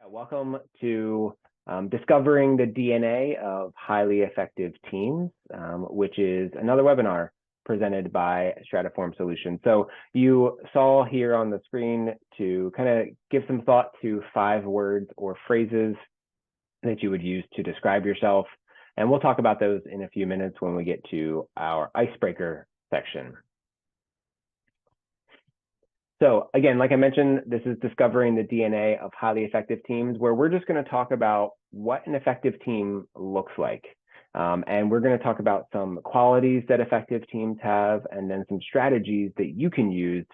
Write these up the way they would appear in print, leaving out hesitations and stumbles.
Welcome to Discovering the DNA of Highly Effective Teams, which is another webinar presented by Stratiform Solutions. So you saw here on the screen to kind of give some thought to 5 words or phrases that you would use to describe yourself. And we'll talk about those in a few minutes when we get to our icebreaker section. So again, like I mentioned, this is Discovering the DNA of Highly Effective Teams, where we're just going to talk about what an effective team looks like. And we're going to talk about some qualities that effective teams have, and then some strategies that you can use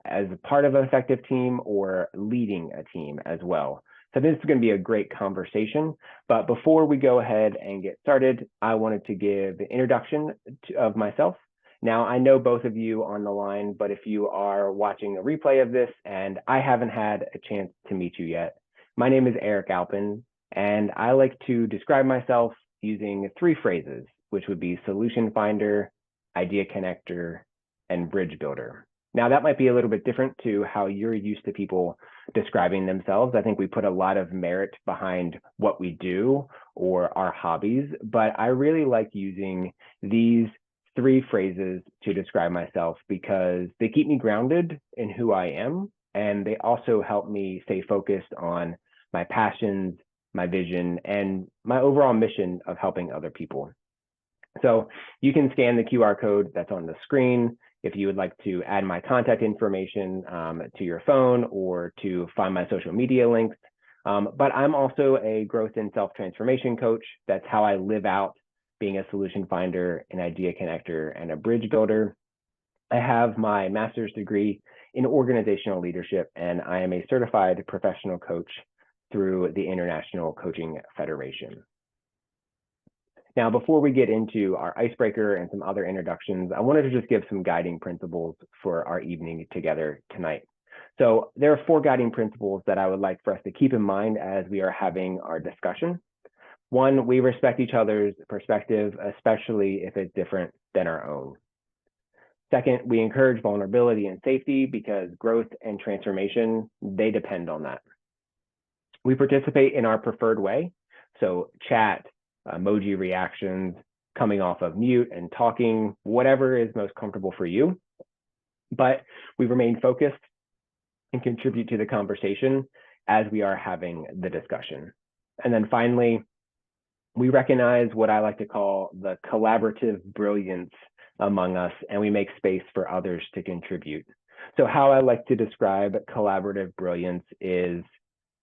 as a part of an effective team or leading a team as well. So this is going to be a great conversation. But before we go ahead and get started, I wanted to give an introduction of myself. Now, I know both of you on the line, but if you are watching a replay of this and I haven't had a chance to meet you yet, my name is Alpin, and I like to describe myself using 3 phrases, which would be solution finder, idea connector, and bridge builder. Now, that might be a little bit different to how you're used to people describing themselves. I think we put a lot of merit behind what we do or our hobbies, but I really like using these 3 phrases to describe myself because they keep me grounded in who I am, and they also help me stay focused on my passions, my vision, and my overall mission of helping other people. So you can scan the QR code that's on the screen if you would like to add my contact information to your phone or to find my social media links. But I'm also a growth and self-transformation coach. That's how I live out being a solution finder, an idea connector, and a bridge builder. I have my master's degree in organizational leadership, and I am a certified professional coach through the International Coaching Federation. Now, before we get into our icebreaker and some other introductions, I wanted to just give some guiding principles for our evening together tonight. So there are 4 guiding principles that I would like for us to keep in mind as we are having our discussion. 1, we respect each other's perspective, especially if it's different than our own. 2nd, we encourage vulnerability and safety because growth and transformation, they depend on that. We participate in our preferred way, so chat, emoji reactions, coming off of mute and talking, whatever is most comfortable for you. But we remain focused and contribute to the conversation as we are having the discussion. And then finally, we recognize what I like to call the collaborative brilliance among us, and we make space for others to contribute. So how I like to describe collaborative brilliance is,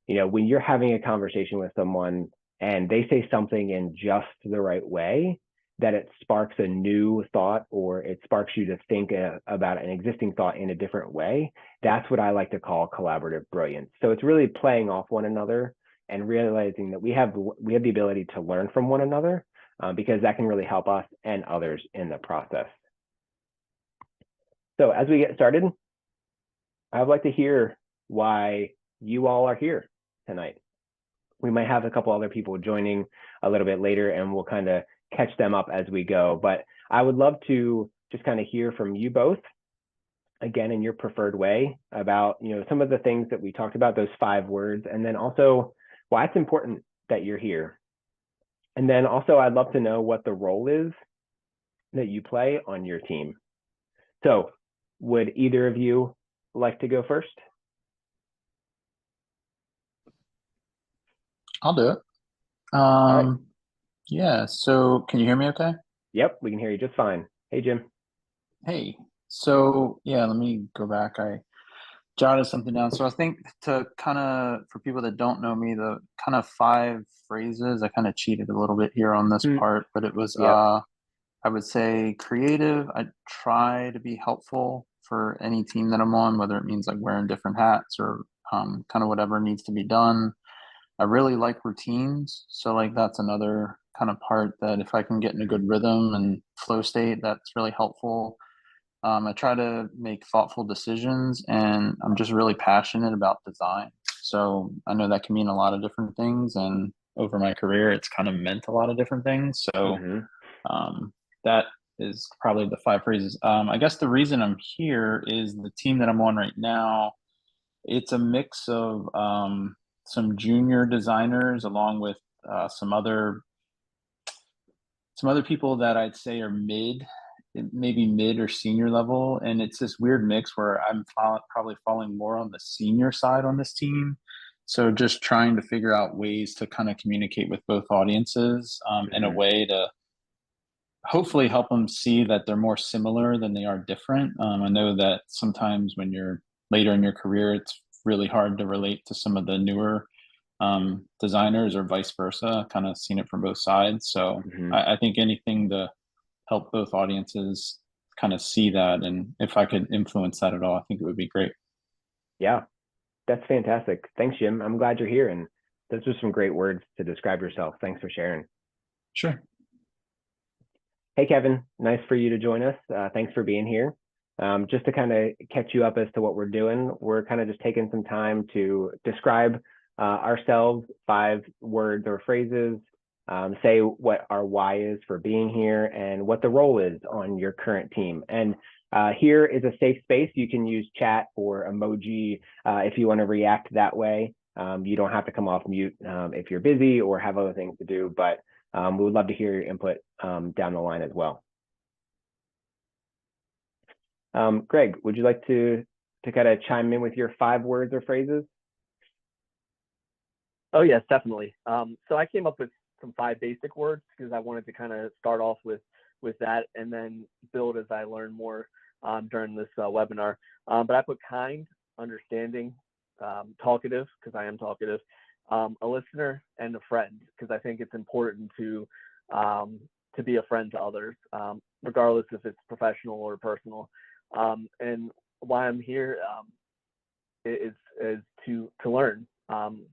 when you're having a conversation with someone and they say something in just the right way, that it sparks a new thought or it sparks you to think about an existing thought in a different way. That's what I like to call collaborative brilliance. So it's really playing off one another and realizing that we have the ability to learn from one another because that can really help us and others in the process. So as we get started, I'd like to hear why you all are here tonight. We might have a couple other people joining a little bit later, and we'll kind of catch them up as we go. But I would love to just kind of hear from you both, again, in your preferred way, about some of the things that we talked about, those 5 words, and then also why it's important that you're here. And then also, I'd love to know what the role is that you play on your team. So would either of you like to go first? I'll do it. Right. Yeah, so can you hear me okay? Yep, we can hear you just fine. Hey, Jim. Hey, so yeah, let me go back. I jotted something down. So I think to kind of, for people that don't know me, the kind of 5 phrases, I kind of cheated a little bit here on this part, but it was, Yep. I would say creative. I try to be helpful for any team that I'm on, whether it means like wearing different hats or kind of whatever needs to be done. I really like routines. So like that's another kind of part that if I can get in a good rhythm and flow state, that's really helpful. I try to make thoughtful decisions, and I'm just really passionate about design. So I know that can mean a lot of different things, and over my career, it's kind of meant a lot of different things. So that is probably the 5 phrases. I guess the reason I'm here is the team that I'm on right now. It's a mix of some junior designers along with some other people that I'd say are maybe mid or senior level. And it's this weird mix where I'm probably falling more on the senior side on this team. So just trying to figure out ways to kind of communicate with both audiences in a way to hopefully help them see that they're more similar than they are different. I know that sometimes when you're later in your career, it's really hard to relate to some of the newer designers or vice versa, kind of seen it from both sides. So I think anything to help both audiences kind of see that, and if I could influence that at all, I think it would be great. Yeah, that's fantastic. Thanks, Jim. I'm glad you're here. And those are some great words to describe yourself. Thanks for sharing. Sure. Hey, Kevin, nice for you to join us. Thanks for being here. Just to kind of catch you up as to what we're doing, we're kind of just taking some time to describe ourselves, 5 words or phrases, say what our why is for being here and what the role is on your current team. And here is a safe space. You can use chat or emoji if you want to react that way. You don't have to come off mute if you're busy or have other things to do, but we would love to hear your input down the line as well. Greg, would you like to kind of chime in with your 5 words or phrases? Oh, yes, definitely. So I came up with some 5 basic words because I wanted to kind of start off with that and then build as I learn more during this webinar. But I put kind, understanding, talkative, because I am talkative, a listener, and a friend, because I think it's important to be a friend to others, regardless if it's professional or personal. And why I'm here is to learn.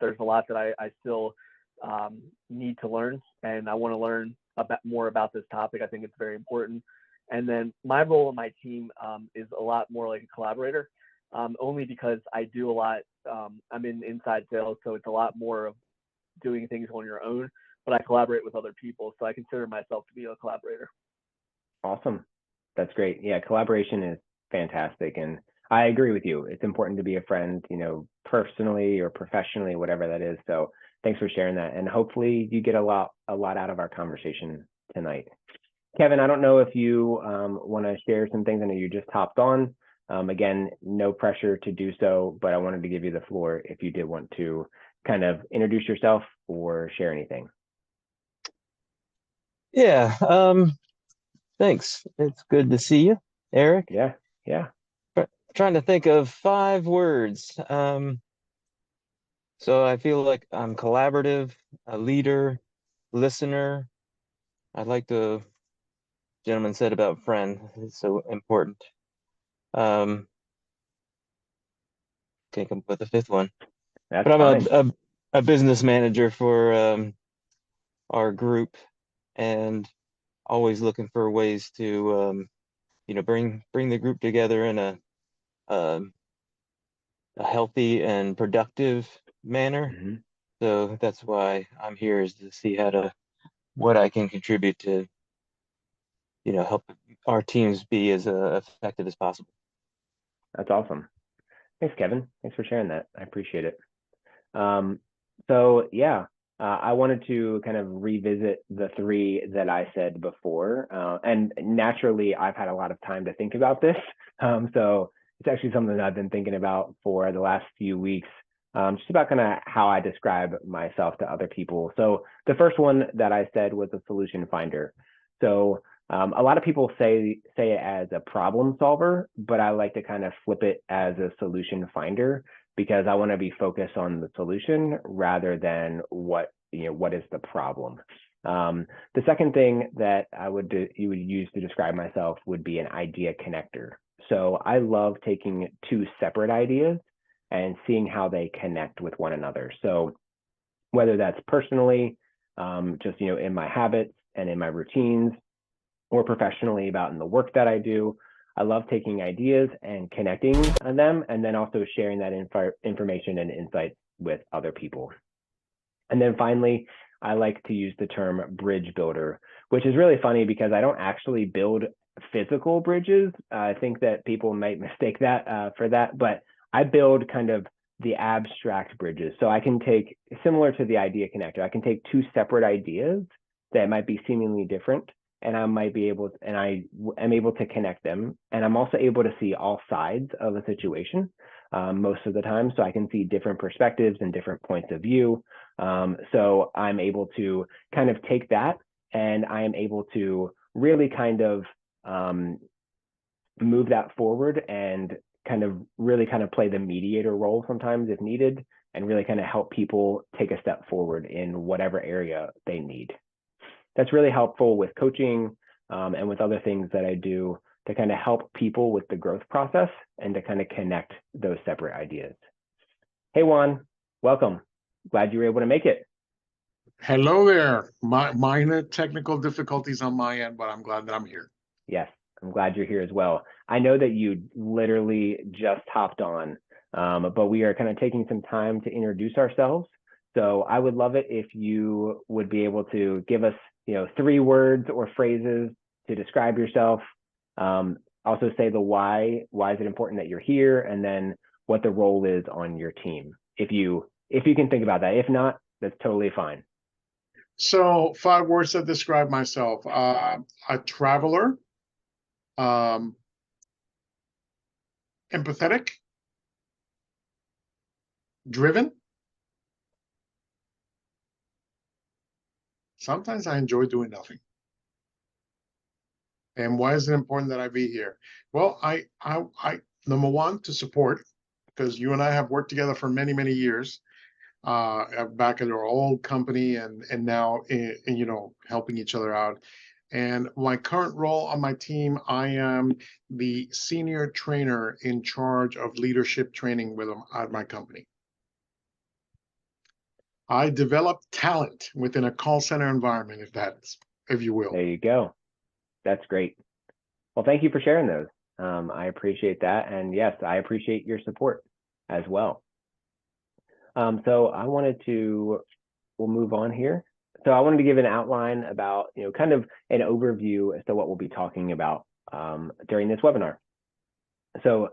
There's a lot that I still need to learn, and I want to learn more about this topic. I think it's very important. And then my role in my team is a lot more like a collaborator, only because I do a lot. I'm in inside sales, so it's a lot more of doing things on your own, but I collaborate with other people. So I consider myself to be a collaborator. Awesome. That's great. Yeah, collaboration is fantastic. And I agree with you. It's important to be a friend, you know, personally or professionally, whatever that is. So thanks for sharing that. And hopefully you get a lot out of our conversation tonight. Kevin, I don't know if you want to share some things. I know you just hopped on. Again, no pressure to do so, but I wanted to give you the floor if you did want to kind of introduce yourself or share anything. Yeah, thanks. It's good to see you, Eric. Yeah. Trying to think of 5 words. So I feel like I'm collaborative, a leader, listener. I like the gentleman said about friend. It's so important. Can't come up with a 5th one. That's but I'm fine. a business manager for our group, and always looking for ways to bring the group together in a healthy and productive manner. So that's why I'm here, is to see what I can contribute to, help our teams be as effective as possible. That's awesome. Thanks, Kevin. Thanks for sharing that. I appreciate it. So yeah, I wanted to kind of revisit the 3 that I said before. And naturally, I've had a lot of time to think about this. So it's actually something that I've been thinking about for the last few weeks, just about kind of how I describe myself to other people. So the first one that I said was a solution finder. So a lot of people say it as a problem solver, but I like to kind of flip it as a solution finder, because I want to be focused on the solution rather than what is the problem. The second thing that you would use to describe myself would be an idea connector. So I love taking 2 separate ideas and seeing how they connect with one another. So whether that's personally, just in my habits and in my routines, or professionally about in the work that I do, I love taking ideas and connecting them, and then also sharing that information and insights with other people. And then finally, I like to use the term bridge builder, which is really funny because I don't actually build physical bridges. I think that people might mistake that for that, but I build kind of the abstract bridges. So I can take, similar to the idea connector, I can take two separate ideas that might be seemingly different, and I might be able, and I am able to connect them. And I'm also able to see all sides of a situation most of the time. So I can see different perspectives and different points of view. So I'm able to kind of take that, and I am able to really kind of move that forward and kind of really kind of play the mediator role sometimes if needed, and really kind of help people take a step forward in whatever area they need. That's really helpful with coaching and with other things that I do to kind of help people with the growth process and to kind of connect those separate ideas. Hey, Juan, welcome. Glad you were able to make it. Hello there. Minor technical difficulties on my end, but I'm glad that I'm here. Yes, I'm glad you're here as well. I know that you literally just hopped on, but we are kind of taking some time to introduce ourselves. So I would love it if you would be able to give us, 3 words or phrases to describe yourself. Also say the why is it important that you're here, and then what the role is on your team. If you can think about that. If not, that's totally fine. So 5 words that describe myself: a traveler, empathetic, driven. Sometimes I enjoy doing nothing. And why is it important that I be here? Well, I number one, to support, because you and I have worked together for many, many years, back at our old company, and now helping each other out. And my current role on my team, I am the senior trainer in charge of leadership training at my company. I develop talent within a call center environment, if you will. There you go. That's great. Well, thank you for sharing those. I appreciate that. And yes, I appreciate your support as well. So we'll move on here. So I wanted to give an outline about, kind of an overview as to what we'll be talking about during this webinar. So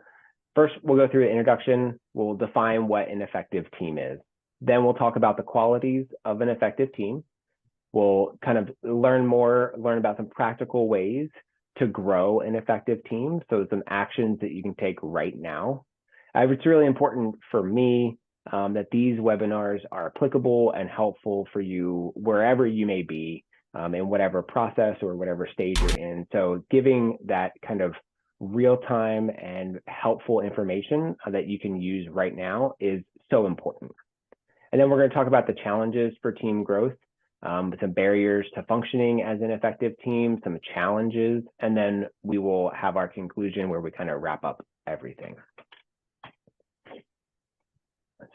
first, we'll go through the introduction. We'll define what an effective team is. Then we'll talk about the qualities of an effective team. We'll kind of learn about some practical ways to grow an effective team. So some actions that you can take right now. It's really important for me that these webinars are applicable and helpful for you wherever you may be in whatever process or whatever stage you're in. So giving that kind of real-time and helpful information that you can use right now is so important. And then we're going to talk about the challenges for team growth, some barriers to functioning as an effective team, some challenges, and then we will have our conclusion where we kind of wrap up everything.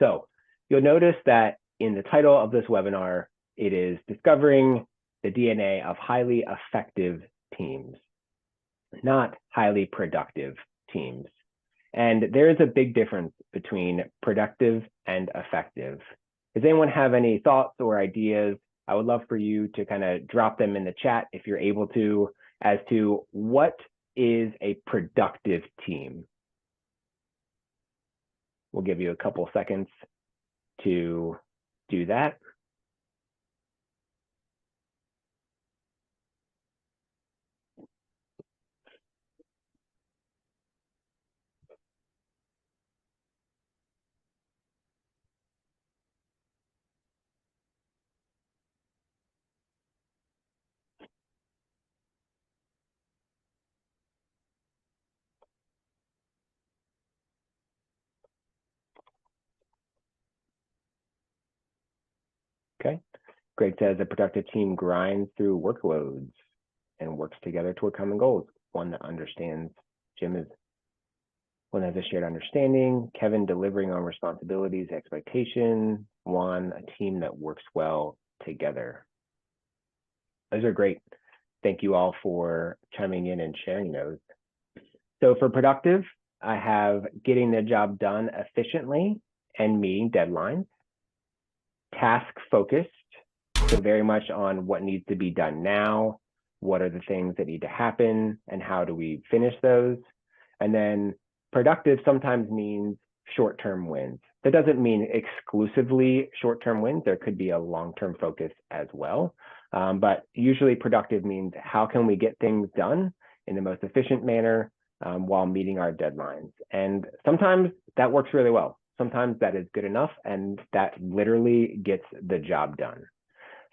So you'll notice that in the title of this webinar, it is discovering the DNA of highly effective teams, not highly productive teams. And there is a big difference between productive and effective. Does anyone have any thoughts or ideas? I would love for you to kind of drop them in the chat if you're able to, as to what is a productive team. We'll give you a couple seconds to do that. Okay. Greg says a productive team grinds through workloads and works together toward common goals. One that understands. Jim is one that has a shared understanding. Kevin delivering on responsibilities, expectation. Juan, a team that works well together. Those are great. Thank you all for chiming in and sharing those. So for productive, I have getting the job done efficiently and meeting deadlines. Task focused, so very much on what needs to be done now, what are the things that need to happen, and how do we finish those. And then productive sometimes means short-term wins. That doesn't mean exclusively short-term wins. There could be a long-term focus as well. But usually productive means how can we get things done in the most efficient manner while meeting our deadlines. And sometimes that works really well. Sometimes that is good enough and that literally gets the job done.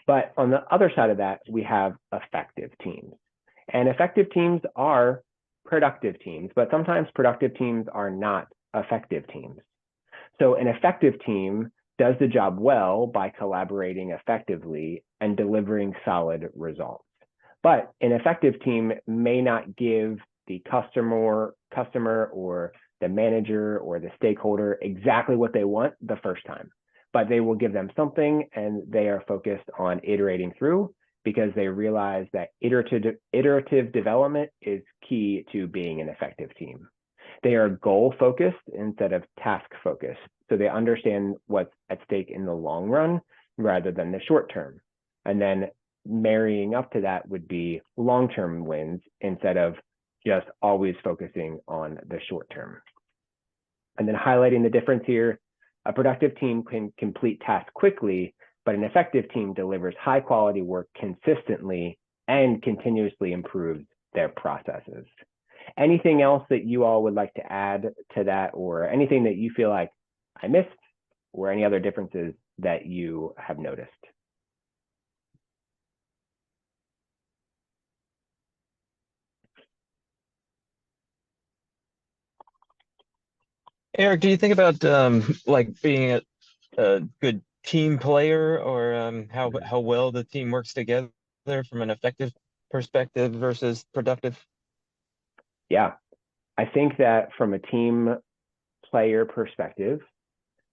But on the other side of that, we have effective teams. And effective teams are productive teams, but sometimes productive teams are not effective teams. So an effective team does the job well by collaborating effectively and delivering solid results. But an effective team may not give the customer or the manager or the stakeholder exactly what they want the first time, but they will give them something and they are focused on iterating through because they realize that iterative development is key to being an effective team. They are goal focused instead of task focused. So they understand what's at stake in the long run rather than the short term. And then marrying up to that would be long-term wins instead of just always focusing on the short term. And then highlighting the difference here, a productive team can complete tasks quickly, but an effective team delivers high quality work consistently and continuously improves their processes. Anything else that you all would like to add to that, or anything that you feel like I missed, or any other differences that you have noticed? Eric, do you think about like being a good team player, or how well the team works together from an effective perspective versus productive? Yeah, I think that from a team player perspective,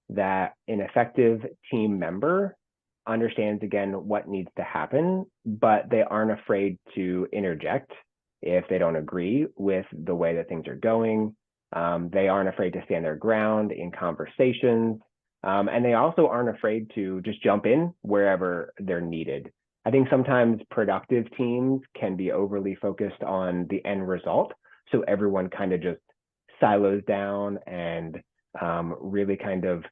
that an effective team member understands, again, what needs to happen, but they aren't afraid to interject if they don't agree with the way that things are going. They aren't afraid to stand their ground in conversations. And they also aren't afraid to just jump in wherever they're needed. I think sometimes productive teams can be overly focused on the end result. So everyone kind of just silos down and really kind of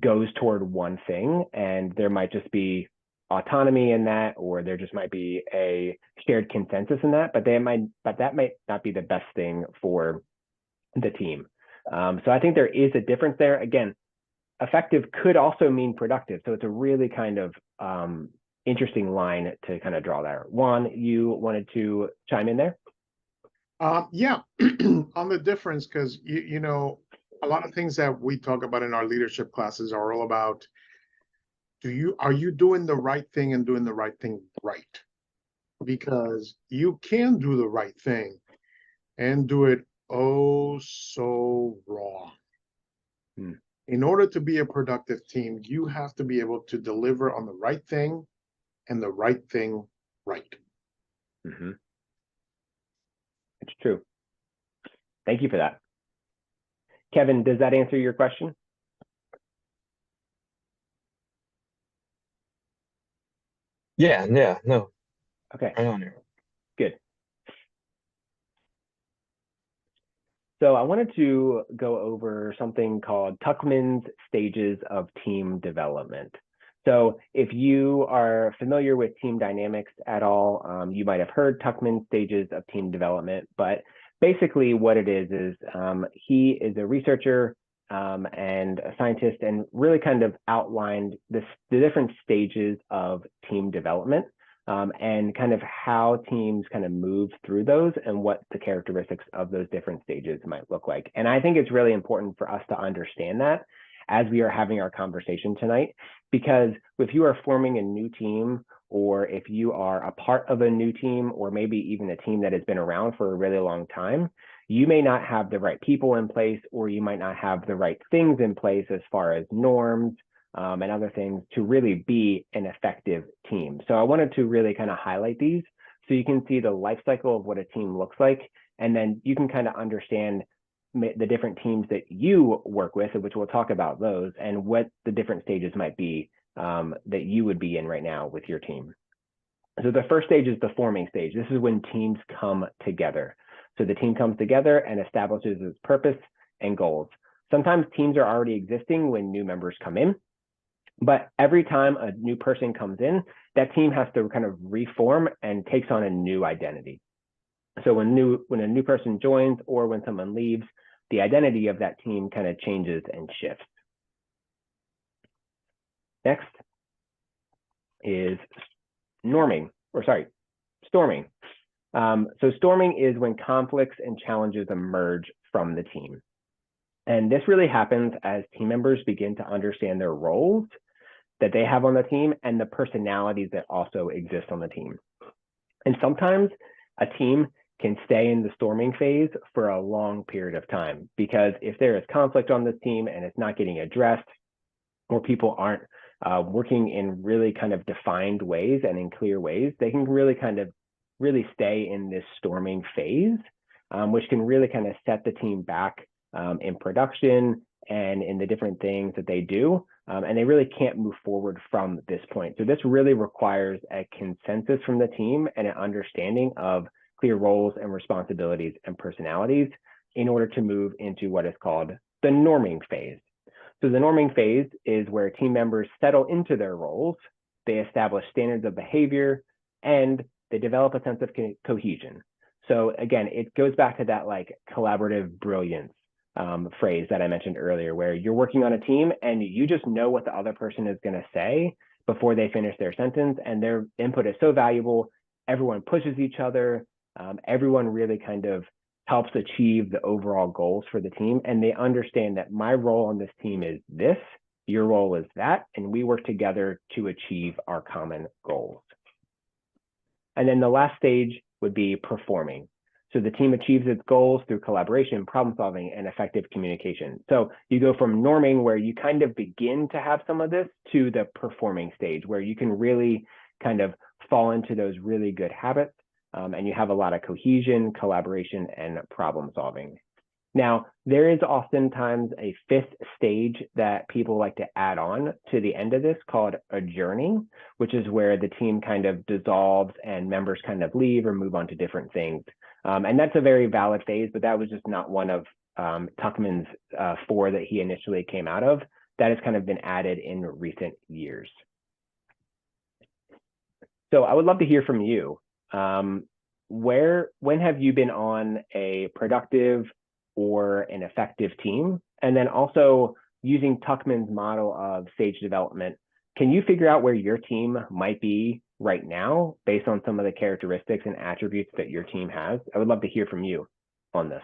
goes toward one thing. And there might just be autonomy in that, or there just might be a shared consensus in that, but that might not be the best thing for the team. So I think there is a difference there. Again, effective could also mean productive. So it's a really kind of interesting line to kind of draw there. Juan, you wanted to chime in there? Yeah, on the difference, because you know, a lot of things that we talk about in our leadership classes are all about, are you doing the right thing and doing the right thing right? Because you can do the right thing and do it oh so wrong. In order to be a productive team, you have to be able to deliver on the right thing and the right thing right. Mm-hmm. It's true. Thank you for that. Kevin, does that answer your question? Yeah, no. Okay. Right on here. Good. So I wanted to go over something called Tuckman's stages of team development. So if you are familiar with team dynamics at all, you might have heard Tuckman's stages of team development, but basically what it is he is a researcher and a scientist, and really kind of outlined the different stages of team development and kind of how teams kind of move through those and what the characteristics of those different stages might look like. And I think it's really important for us to understand that as we are having our conversation tonight, because if you are forming a new team, or if you are a part of a new team, or maybe even a team that has been around for a really long time, you may not have the right people in place, or you might not have the right things in place as far as norms and other things to really be an effective team. So I wanted to really kind of highlight these so you can see the life cycle of what a team looks like, and then you can kind of understand the different teams that you work with, which we'll talk about those, and what the different stages might be that you would be in right now with your team. So the first stage is the forming stage. This is when teams come together. So the team comes together and establishes its purpose and goals. sometimes teams are already existing when new members come in, but every time a new person comes in, that team has to kind of reform and takes on a new identity. So when a new person joins or when someone leaves, the identity of that team kind of changes and shifts. Next is storming. So storming is when conflicts and challenges emerge from the team. And this really happens as team members begin to understand their roles that they have on the team and the personalities that also exist on the team. And sometimes a team can stay in the storming phase for a long period of time, because if there is conflict on this team and it's not getting addressed, or people aren't working in really kind of defined ways and in clear ways, they can really stay in this storming phase, which can really kind of set the team back in production and in the different things that they do. And they really can't move forward from this point. So this really requires a consensus from the team and an understanding of clear roles and responsibilities and personalities in order to move into what is called the norming phase. So the norming phase is where team members settle into their roles, they establish standards of behavior, and they develop a sense of cohesion. So again, it goes back to that like collaborative brilliance phrase that I mentioned earlier, where you're working on a team and you just know what the other person is going to say before they finish their sentence, and their input is so valuable. Everyone pushes each other. Everyone really kind of helps achieve the overall goals for the team, and they understand that my role on this team is this, your role is that, and we work together to achieve our common goals. And then the last stage would be performing. So the team achieves its goals through collaboration, problem solving, and effective communication. So you go from norming, where you kind of begin to have some of this, to the performing stage, where you can really kind of fall into those really good habits, and you have a lot of cohesion, collaboration, and problem solving. Now, there is oftentimes a fifth stage that people like to add on to the end of this, called adjourning, which is where the team kind of dissolves and members kind of leave or move on to different things. And that's a very valid phase, but that was just not one of Tuckman's 4 that he initially came out of. That has kind of been added in recent years. So I would love to hear from you. When have you been on a productive or an effective team? And then also, using Tuckman's model of stage development, can you figure out where your team might be right now based on some of the characteristics and attributes that your team has? I would love to hear from you on this.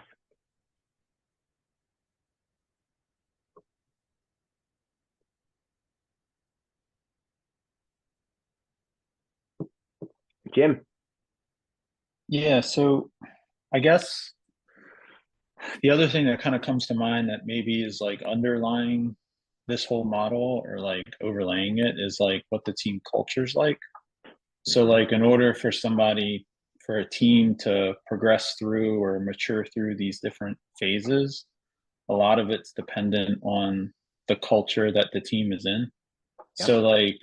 Jim. Yeah, so I guess the other thing that kind of comes to mind that maybe is like underlying this whole model, or like overlaying it, is like what the team culture is like. So like in order for a team to progress through or mature through these different phases, a lot of it's dependent on the culture that the team is in. Yep. So like,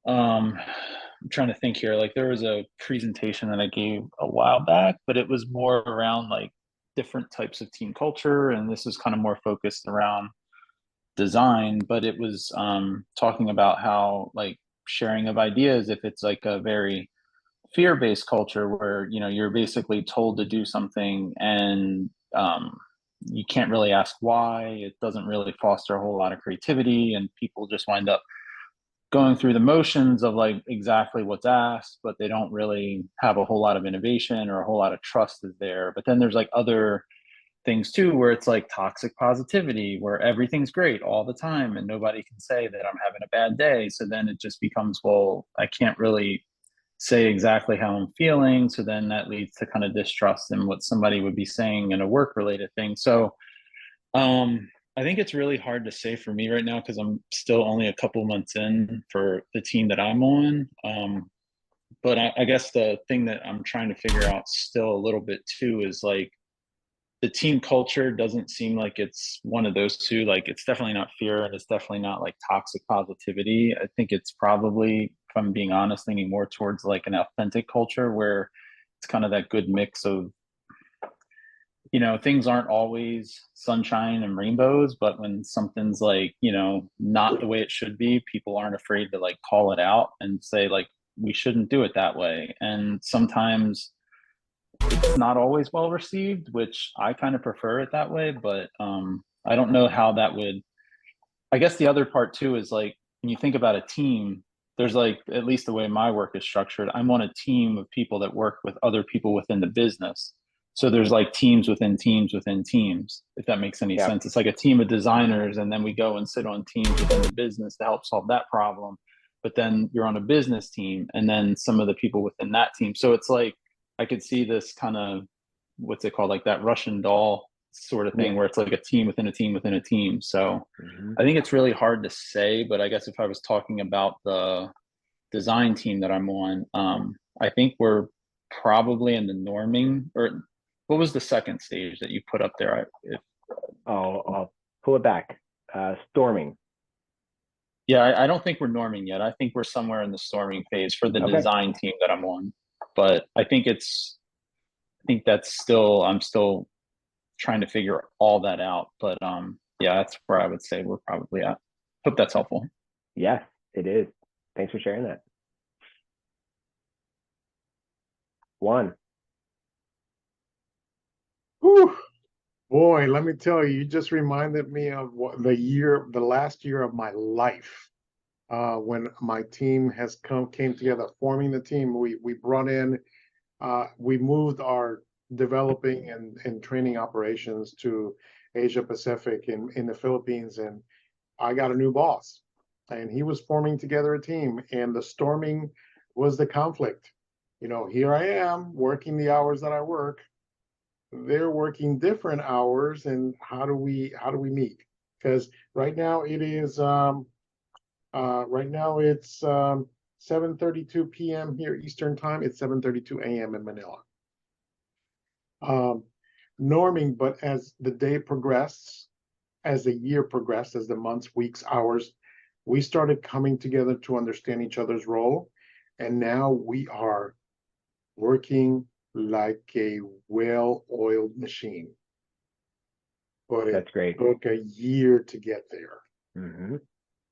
I'm trying to think here, like there was a presentation that I gave a while back, but it was more around like different types of team culture. And this is kind of more focused around design, but it was talking about how like sharing of ideas, if it's like a very fear-based culture where, you know, you're basically told to do something and you can't really ask why, it doesn't really foster a whole lot of creativity, and people just wind up going through the motions of like exactly what's asked, but they don't really have a whole lot of innovation or a whole lot of trust is there. But then there's like other things too, where it's like toxic positivity, where everything's great all the time and nobody can say that I'm having a bad day. So then it just becomes, well, I can't really say exactly how I'm feeling. So then that leads to kind of distrust in what somebody would be saying in a work related thing. So I think it's really hard to say for me right now, because I'm still only a couple months in for the team that I'm on. But I guess the thing that I'm trying to figure out still a little bit too is like, the team culture doesn't seem like it's one of those two. Like it's definitely not fear, and it's definitely not like toxic positivity. I think it's probably, if I'm being honest, leaning more towards like an authentic culture where it's kind of that good mix of you know, things aren't always sunshine and rainbows, but when something's like, you know, not the way it should be, people aren't afraid to like call it out and say like, we shouldn't do it that way. And sometimes it's not always well received, which I kind of prefer it that way, but I don't know how that would, I guess the other part too is like, when you think about a team, there's like, at least the way my work is structured, I'm on a team of people that work with other people within the business. So there's like teams within teams within teams, if that makes any Yep. sense. It's like a team of designers, and then we go and sit on teams within the business to help solve that problem. But then you're on a business team, and then some of the people within that team. So it's like, I could see this kind of, what's it called, like that Russian doll sort of thing, Yeah. where it's like a team within a team within a team. So Mhm. I think it's really hard to say, but I guess if I was talking about the design team that I'm on, I think we're probably in the norming, or what was the second stage that you put up there? I'll pull it back. Storming. Yeah, I don't think we're norming yet. I think we're somewhere in the storming phase for the Okay. design team that I'm on. But I think that's still, I'm still trying to figure all that out. But yeah, that's where I would say we're probably at. Hope that's helpful. Yes, it is. Thanks for sharing that. Juan. Whew. Boy, let me tell you, you just reminded me of the last year of my life. When my team came together, forming the team, we brought in, we moved our developing and training operations to Asia Pacific in the Philippines, and I got a new boss, and he was forming together a team, and the storming was the conflict. You know, here I am working the hours that I work. They're working different hours, and how do we meet? Because right now it's 7:32 p.m. here Eastern time. It's 7:32 a.m. in Manila. Norming, but as the day progressed, as the year progressed, as the months, weeks, hours, we started coming together to understand each other's role, and now we are working like a well-oiled machine. But it That's great. took a year to get there. Mm-hmm.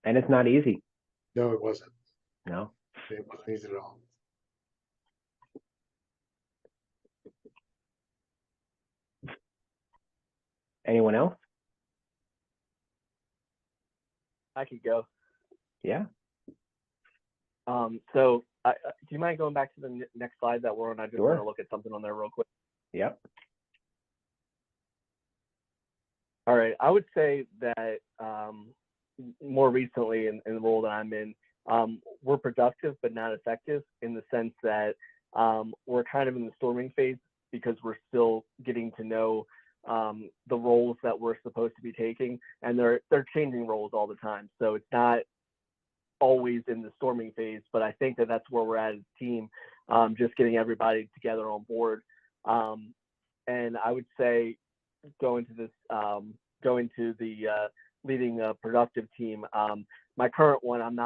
And it's not easy. No, it wasn't. No. It wasn't easy at all. Anyone else? I could go. Yeah. So do you mind going back to the next slide that we're on? I just Sure. want to look at something on there real quick. Yep. All right. I would say that more recently in the role that I'm in, we're productive but not effective, in the sense that we're kind of in the storming phase because we're still getting to know the roles that we're supposed to be taking, and they're changing roles all the time. So it's not always in the storming phase, but I think that that's where we're at as a team, just getting everybody together on board. And I would say going to the leading a productive team. My current one, I'm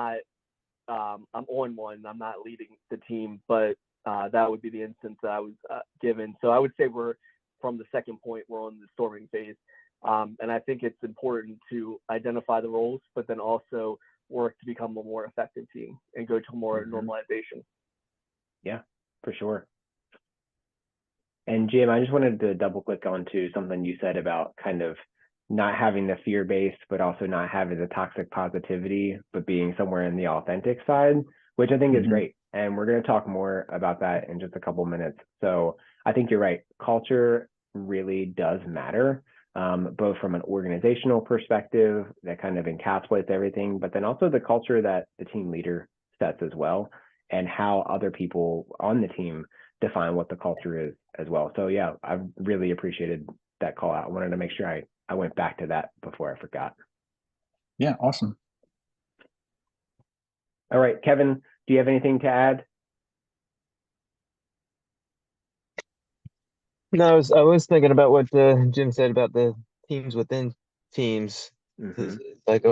on one, I'm not leading the team, but that would be the instance that I was given. So I would say we're, from the second point, we're on the storming phase. And I think it's important to identify the roles, but then also work to become a more effective team and go to more normalization. Yeah, for sure. And Jim, I just wanted to double click onto something you said about kind of not having the fear-based, but also not having the toxic positivity, but being somewhere in the authentic side, which I think is great. And we're going to talk more about that in just a couple minutes. So I think you're right. Culture really does matter, both from an organizational perspective that kind of encapsulates everything, but then also the culture that the team leader sets as well, and how other people on the team define what the culture is as well. So yeah, I've really appreciated that call out. I wanted to make sure I went back to that before I forgot. Yeah, awesome. All right, Kevin, do you have anything to add? No, I was thinking about what Jim said about the teams within teams. Like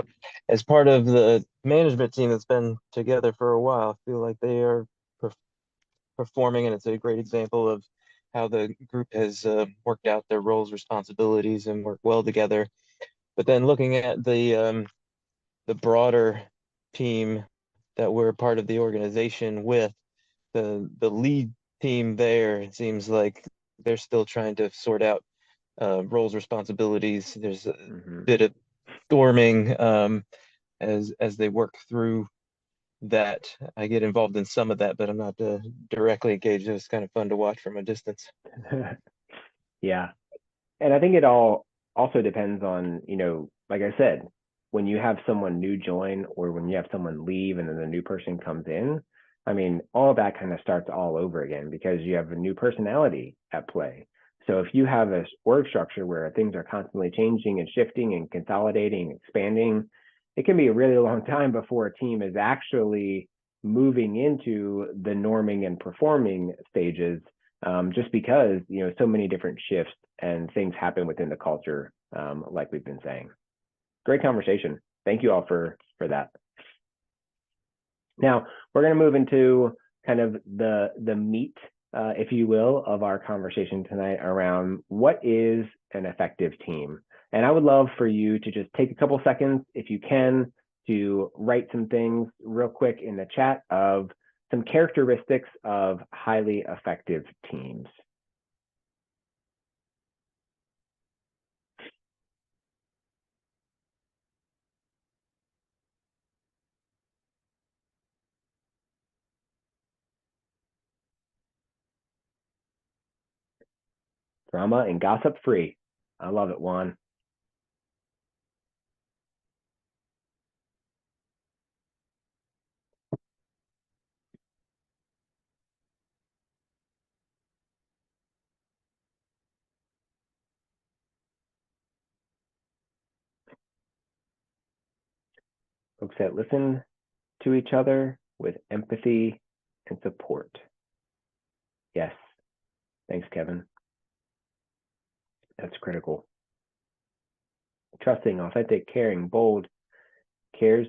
as part of the management team that's been together for a while, I feel like they are performing, and it's a great example of how the group has worked out their roles, responsibilities, and worked well together. But then looking at the broader team that we're part of the organization with, the lead team there, it seems like they're still trying to sort out roles, responsibilities. There's a bit of storming as they work through that. I get involved in some of that, but I'm not directly engaged. It's kind of fun to watch from a distance. Yeah. And I think it all also depends on, like I said, when you have someone new join or when you have someone leave and then the new person comes in, I mean, all that kind of starts all over again because you have a new personality at play. So if you have a org structure where things are constantly changing and shifting and consolidating, expanding, it can be a really long time before a team is actually moving into the norming and performing stages, just because, so many different shifts and things happen within the culture, like we've been saying. Great conversation. Thank you all for that. Now we're going to move into kind of the meat, if you will, of our conversation tonight around what is an effective team. And I would love for you to just take a couple seconds, if you can, to write some things real quick in the chat of some characteristics of highly effective teams. Drama and gossip free. I love it, Juan. Folks that listen to each other with empathy and support. Yes. Thanks, Kevin. That's critical. Trusting, authentic, caring, bold, cares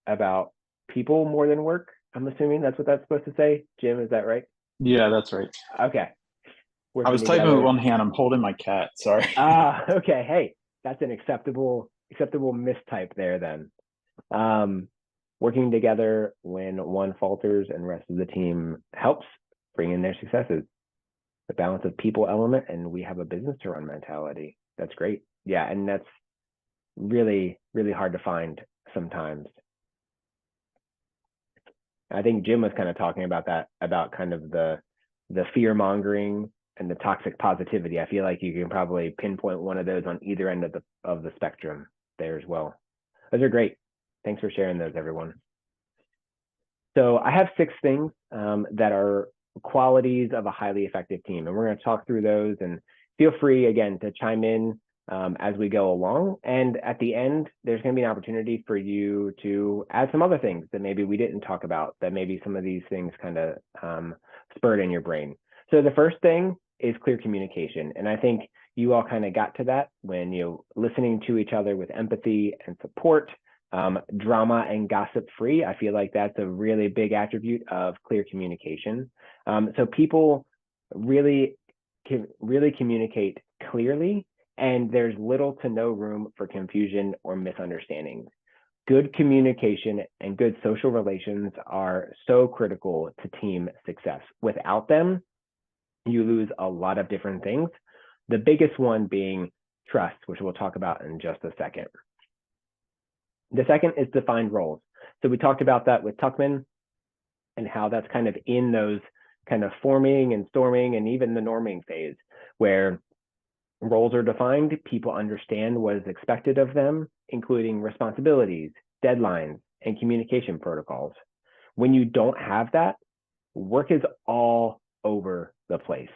about people more than work. I'm assuming that's what that's supposed to say. Jim, is that right? Yeah, that's right. Okay. I was typing with one hand. I'm holding my cat. Sorry. Okay. Hey, that's an acceptable mistype there then. Working together when one falters and the rest of the team helps bring in their successes. The balance of people element, and we have a business to run mentality. That's great. Yeah, and that's really, really hard to find sometimes. I think Jim was kind of talking about that, about kind of the fear mongering and the toxic positivity. I feel like you can probably pinpoint one of those on either end of the spectrum there as well. Those are great. Thanks for sharing those, everyone. So I have 6 things that are qualities of a highly effective team, and we're going to talk through those, and feel free again to chime in as we go along. And at the end, there's going to be an opportunity for you to add some other things that maybe we didn't talk about, that maybe some of these things kind of spurred in your brain. So the first thing is clear communication. And I think you all kind of got to that when you're listening to each other with empathy and support. Drama and gossip free. I feel like that's a really big attribute of clear communication. So people really communicate clearly, and there's little to no room for confusion or misunderstandings. Good communication and good social relations are so critical to team success. Without them, you lose a lot of different things. The biggest one being trust, which we'll talk about in just a second. The second is defined roles. So we talked about that with Tuckman and how that's kind of in those kind of forming and storming and even the norming phase, where roles are defined, people understand what is expected of them, including responsibilities, deadlines, and communication protocols. When you don't have that, work is all over the place.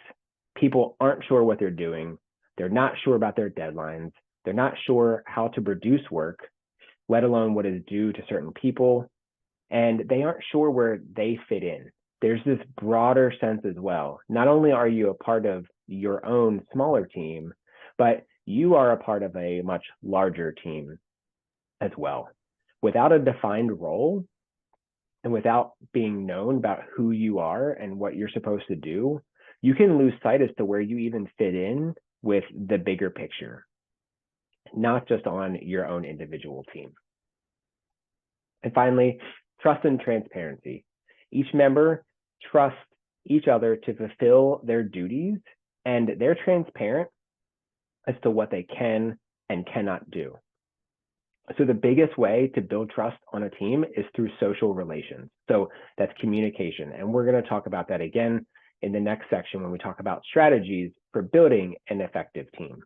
People aren't sure what they're doing. They're not sure about their deadlines. They're not sure how to produce work, let alone what is due to certain people, and they aren't sure where they fit in. There's this broader sense as well. Not only are you a part of your own smaller team, but you are a part of a much larger team as well. Without a defined role and without being known about who you are and what you're supposed to do, you can lose sight as to where you even fit in with the bigger picture, not just on your own individual team. And finally, trust and transparency. Each member trusts each other to fulfill their duties, and they're transparent as to what they can and cannot do. So the biggest way to build trust on a team is through social relations. So that's communication. And we're going to talk about that again in the next section when we talk about strategies for building an effective team.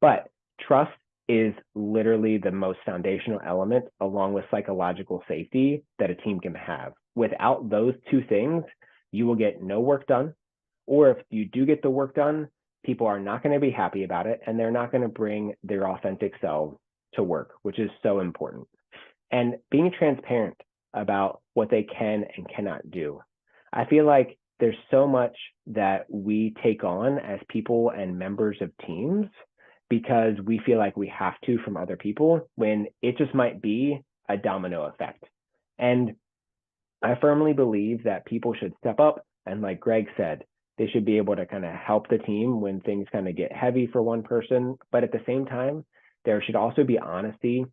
But trust is literally the most foundational element, along with psychological safety, that a team can have. Without those two things, you will get no work done. Or if you do get the work done, people are not going to be happy about it, and they're not going to bring their authentic selves to work, which is so important. And being transparent about what they can and cannot do. I feel like there's so much that we take on as people and members of teams because we feel like we have to from other people, when it just might be a domino effect. And I firmly believe that people should step up, and like Greg said, they should be able to kind of help the team when things kind of get heavy for one person. But at the same time, there should also be honesty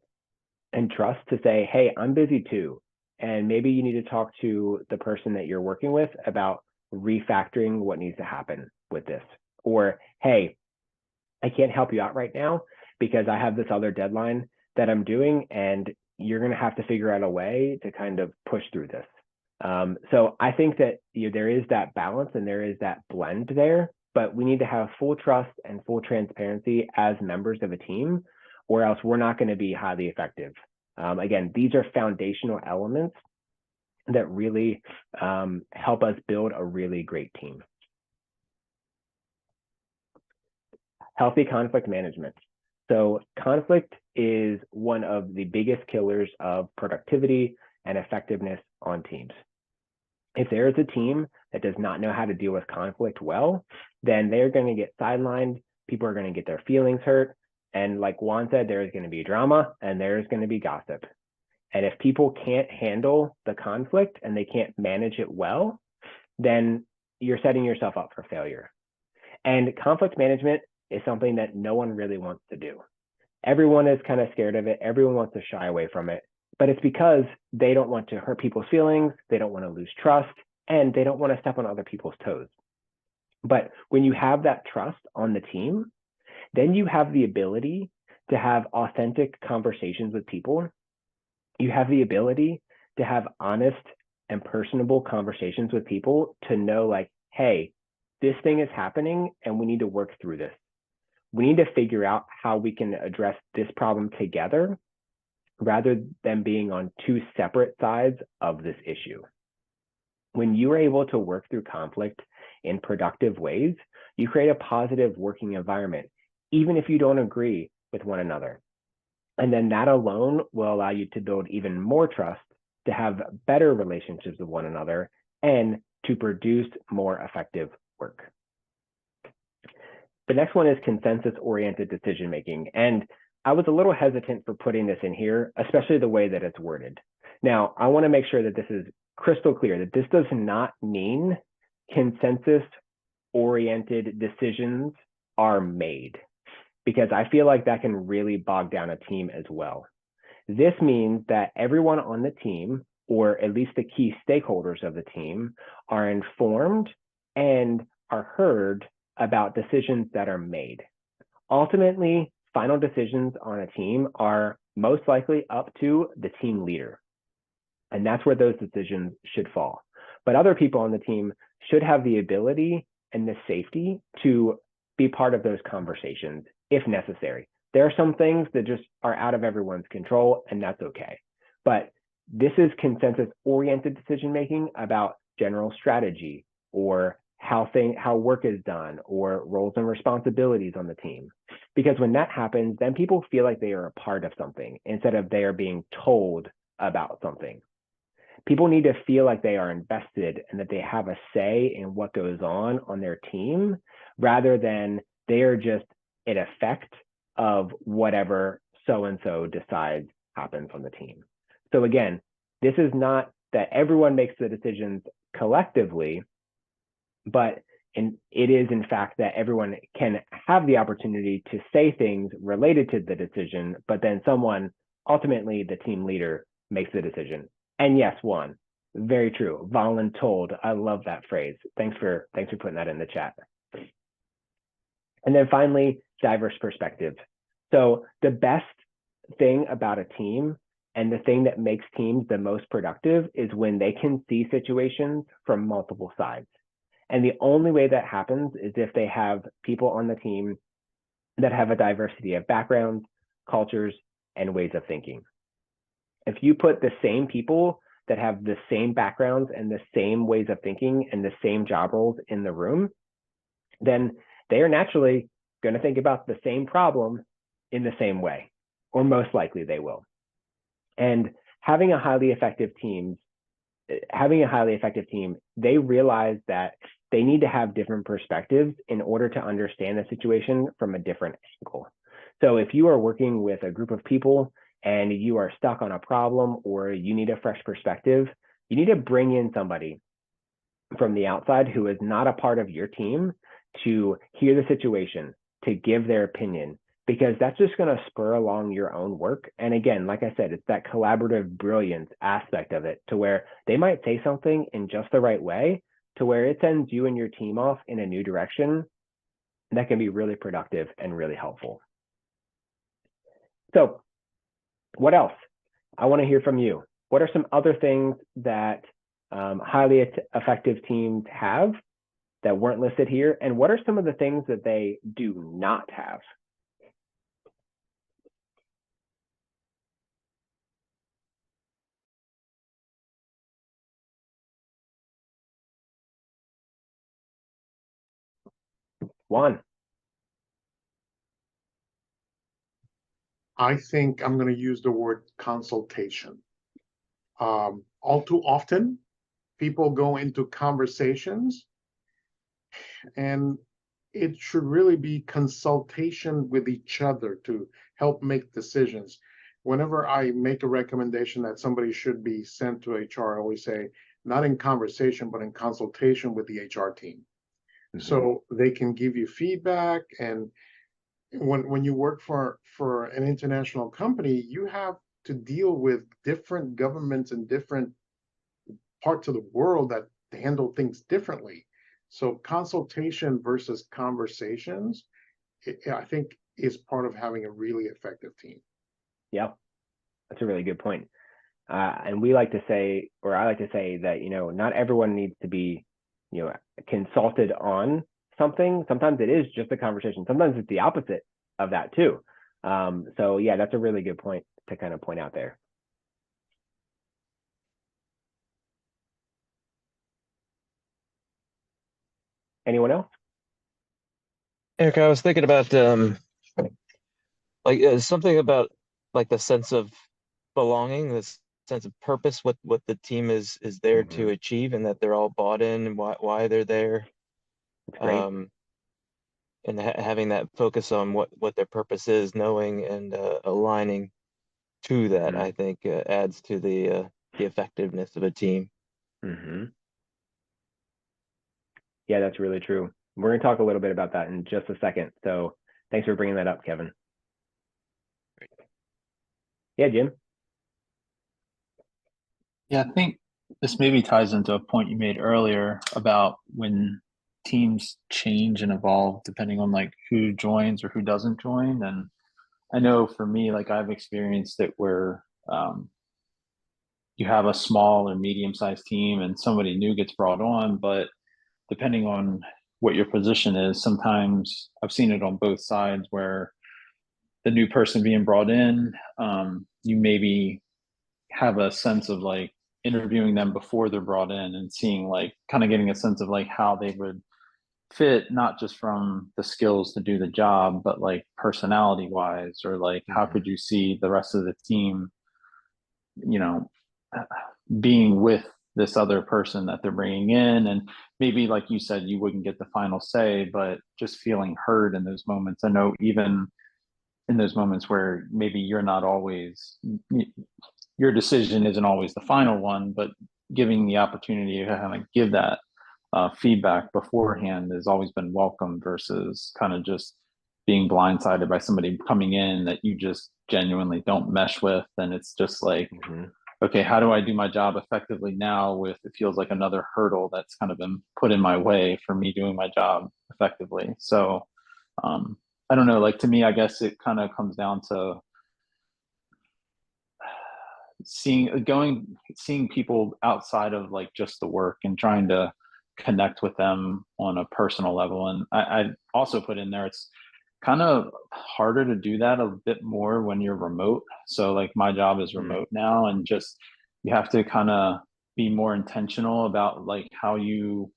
and trust to say, hey, I'm busy too. And maybe you need to talk to the person that you're working with about refactoring what needs to happen with this. Or, hey, I can't help you out right now because I have this other deadline that I'm doing, and you're going to have to figure out a way to kind of push through this. So I think that there is that balance and there is that blend there, but we need to have full trust and full transparency as members of a team, or else we're not going to be highly effective. Again, these are foundational elements that really help us build a really great team. Healthy conflict management. So conflict is one of the biggest killers of productivity and effectiveness on teams. If there is a team that does not know how to deal with conflict well, then they're going to get sidelined. People are going to get their feelings hurt. And like Juan said, there is going to be drama and there is going to be gossip. And if people can't handle the conflict and they can't manage it well, then you're setting yourself up for failure. And conflict management is something that no one really wants to do. Everyone is kind of scared of it. Everyone wants to shy away from it. But it's because they don't want to hurt people's feelings, they don't want to lose trust, and they don't want to step on other people's toes. But when you have that trust on the team, then you have the ability to have authentic conversations with people. You have the ability to have honest and personable conversations with people to know, like, hey, this thing is happening and we need to work through this. We need to figure out how we can address this problem together rather than being on two separate sides of this issue. When you are able to work through conflict in productive ways, you create a positive working environment, even if you don't agree with one another. And then that alone will allow you to build even more trust, to have better relationships with one another, and to produce more effective work. The next one is consensus-oriented decision-making. And I was a little hesitant for putting this in here, especially the way that it's worded. Now, I want to make sure that this is crystal clear, that this does not mean consensus-oriented decisions are made, because I feel like that can really bog down a team as well. This means that everyone on the team, or at least the key stakeholders of the team, are informed and are heard about decisions that are made. Ultimately, final decisions on a team are most likely up to the team leader. And that's where those decisions should fall. But other people on the team should have the ability and the safety to be part of those conversations if necessary. There are some things that just are out of everyone's control, and that's okay. But this is consensus-oriented decision-making about general strategy, or how work is done, or roles and responsibilities on the team. Because when that happens, then people feel like they are a part of something instead of they are being told about something. People need to feel like they are invested and that they have a say in what goes on their team, rather than they are just an effect of whatever so-and-so decides happens on the team. So again, this is not that everyone makes the decisions collectively, but and it is in fact that everyone can have the opportunity to say things related to the decision, but then someone, ultimately the team leader, makes the decision. And yes, Juan, very true. Voluntold. I love that phrase. Thanks for putting that in the chat. And then finally, diverse perspective. So the best thing about a team and the thing that makes teams the most productive is when they can see situations from multiple sides. And the only way that happens is if they have people on the team that have a diversity of backgrounds, cultures, and ways of thinking. If you put the same people that have the same backgrounds and the same ways of thinking and the same job roles in the room, then they are naturally going to think about the same problem in the same way, or most likely they will. And having a highly effective team, they realize that they need to have different perspectives in order to understand the situation from a different angle. So if you are working with a group of people and you are stuck on a problem or you need a fresh perspective, you need to bring in somebody from the outside who is not a part of your team to hear the situation, to give their opinion, because that's just going to spur along your own work. And again, like I said, it's that collaborative brilliance aspect of it, to where they might say something in just the right way to where it sends you and your team off in a new direction that can be really productive and really helpful. So what else? I want to hear from you. What are some other things that highly effective teams have that weren't listed here? And what are some of the things that they do not have? Juan. I think I'm going to use the word consultation. All too often, people go into conversations, and it should really be consultation with each other to help make decisions. Whenever I make a recommendation that somebody should be sent to HR, I always say, not in conversation, but in consultation with the HR team. Mm-hmm. So they can give you feedback. And when you work for an international company, you have to deal with different governments and different parts of the world that handle things differently. So consultation versus conversations, I think, is part of having a really effective team. Yeah, that's a really good point. And we like to say, or I like to say that, not everyone needs to be, consulted on something. Sometimes it is just a conversation. Sometimes it's the opposite of that too. So yeah, that's a really good point to kind of point out there. Anyone else? Eric, I was thinking about something about like the sense of belonging, this sense of purpose, what the team is there mm-hmm. to achieve, and that they're all bought in and why they're there. That's great. And having that focus on what their purpose is, knowing and aligning to that, mm-hmm. I think adds to the effectiveness of a team. Mm-hmm. Yeah, that's really true. We're going to talk a little bit about that in just a second. So thanks for bringing that up, Kevin. Yeah, Jim. Yeah, I think this maybe ties into a point you made earlier about when teams change and evolve depending on like who joins or who doesn't join. And I know for me, like I've experienced it where you have a small or medium-sized team and somebody new gets brought on, but depending on what your position is, sometimes I've seen it on both sides where the new person being brought in, you maybe have a sense of like interviewing them before they're brought in and seeing like kind of getting a sense of like how they would fit, not just from the skills to do the job, but like personality wise, or like how could you see the rest of the team, being with this other person that they're bringing in. And maybe like you said, you wouldn't get the final say, but just feeling heard in those moments. I know even in those moments where maybe you're not always, your decision isn't always the final one, but giving the opportunity to kind of give that feedback beforehand has always been welcome versus kind of just being blindsided by somebody coming in that you just genuinely don't mesh with. And it's just like, okay, how do I do my job effectively now with, it feels like another hurdle that's kind of been put in my way for me doing my job effectively. So I don't know, like to me, I guess it kind of comes down to seeing people outside of like just the work and trying to connect with them on a personal level. And I also put in there, it's kind of harder to do that a bit more when you're remote. So like my job is remote now, and just you have to kind of be more intentional about like how you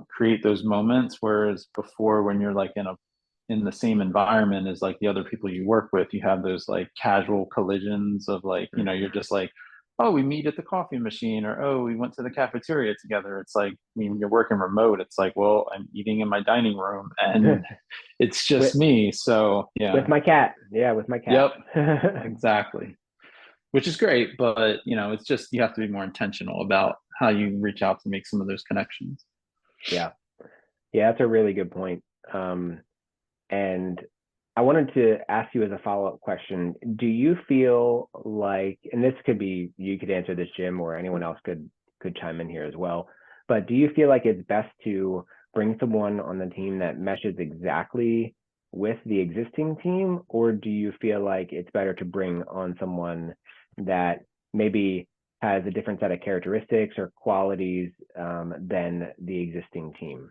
create those moments. Whereas before, when you're like in the same environment as like the other people you work with, you have those like casual collisions of like, you know, you're just like, oh, we meet at the coffee machine, or oh, we went to the cafeteria together. It's like, I mean, when you're working remote, it's like, well, I'm eating in my dining room and it's just me. So yeah. With my cat. Yeah, with my cat. Yep. Exactly. Which is great, but you know, it's just, you have to be more intentional about how you reach out to make some of those connections. Yeah. Yeah, that's a really good point. And I wanted to ask you as a follow-up question, do you feel like, and this could be, you could answer this, Jim, or anyone else could chime in here as well, but do you feel like it's best to bring someone on the team that meshes exactly with the existing team, or do you feel like it's better to bring on someone that maybe has a different set of characteristics or qualities than the existing team?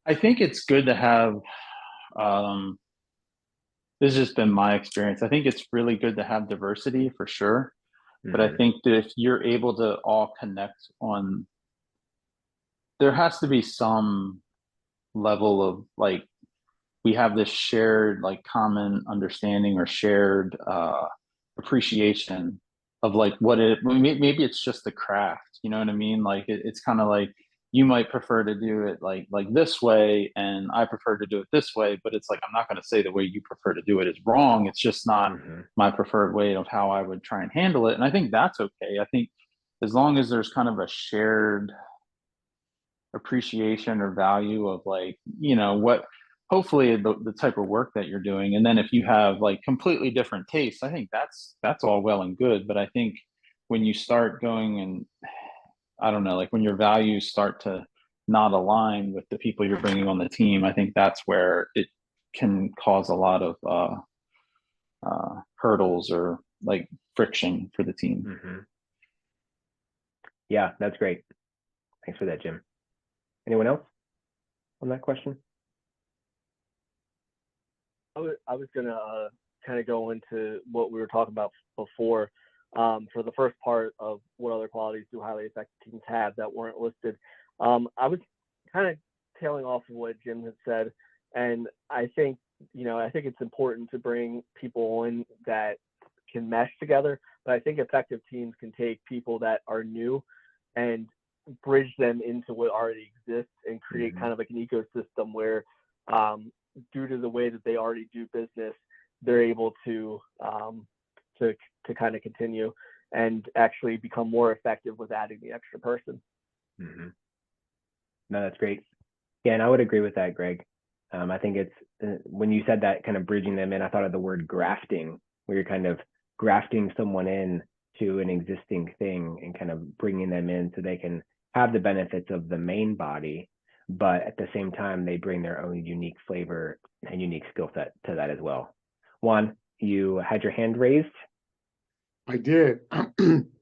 I think it's good to have, this has just been my experience. I think it's really good to have diversity for sure. But I think that if you're able to all connect on, there has to be some level of like, we have this shared like common understanding or shared appreciation of like what it, maybe it's just the craft, you know what I mean? Like it's kind of like, you might prefer to do it like this way, and I prefer to do it this way, but it's like, I'm not going to say the way you prefer to do it is wrong. It's just not my preferred way of how I would try and handle it. And I think that's okay. I think as long as there's kind of a shared appreciation or value of like, you know, what, hopefully the type of work that you're doing. And then if you have like completely different tastes, I think that's all well and good. But I think when you start going and, I don't know, like when your values start to not align with the people you're bringing on the team, I think that's where it can cause a lot of hurdles or like friction for the team. Yeah, that's great. Thanks for that, Jim. Anyone else on that question? I was gonna kind of go into what we were talking about before. For the first part of what other qualities do highly effective teams have that weren't listed, I was kind of tailing off of what Jim had said, and I think it's important to bring people in that can mesh together. But I think effective teams can take people that are new and bridge them into what already exists and create kind of like an ecosystem where, due to the way that they already do business, they're able to kind of continue and actually become more effective with adding the extra person. No, that's great. Yeah, and I would agree with that, Greg. I think it's when you said that, kind of bridging them in, I thought of the word grafting, where you're kind of grafting someone in to an existing thing and kind of bringing them in so they can have the benefits of the main body, but at the same time, they bring their own unique flavor and unique skill set to that as well. Juan, you had your hand raised. I did.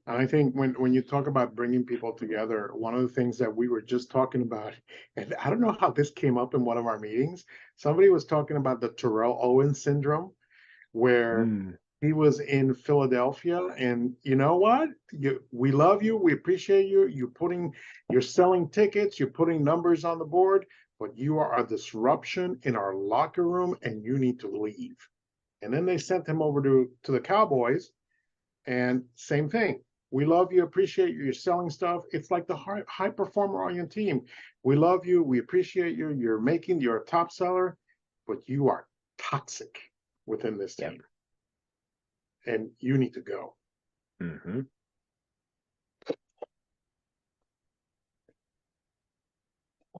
I think when you talk about bringing people together, one of the things that we were just talking about, and I don't know how this came up in one of our meetings, somebody was talking about the Terrell Owens syndrome, where he was in Philadelphia, and you know what? We love you, we appreciate you. You're selling tickets, you're putting numbers on the board, but you are a disruption in our locker room, and you need to leave. And then they sent him over to the Cowboys. And same thing. We love you, appreciate you, you're selling stuff. It's like the high performer on your team. We love you, we appreciate you, you're a top seller, but you are toxic within this team. And you need to go.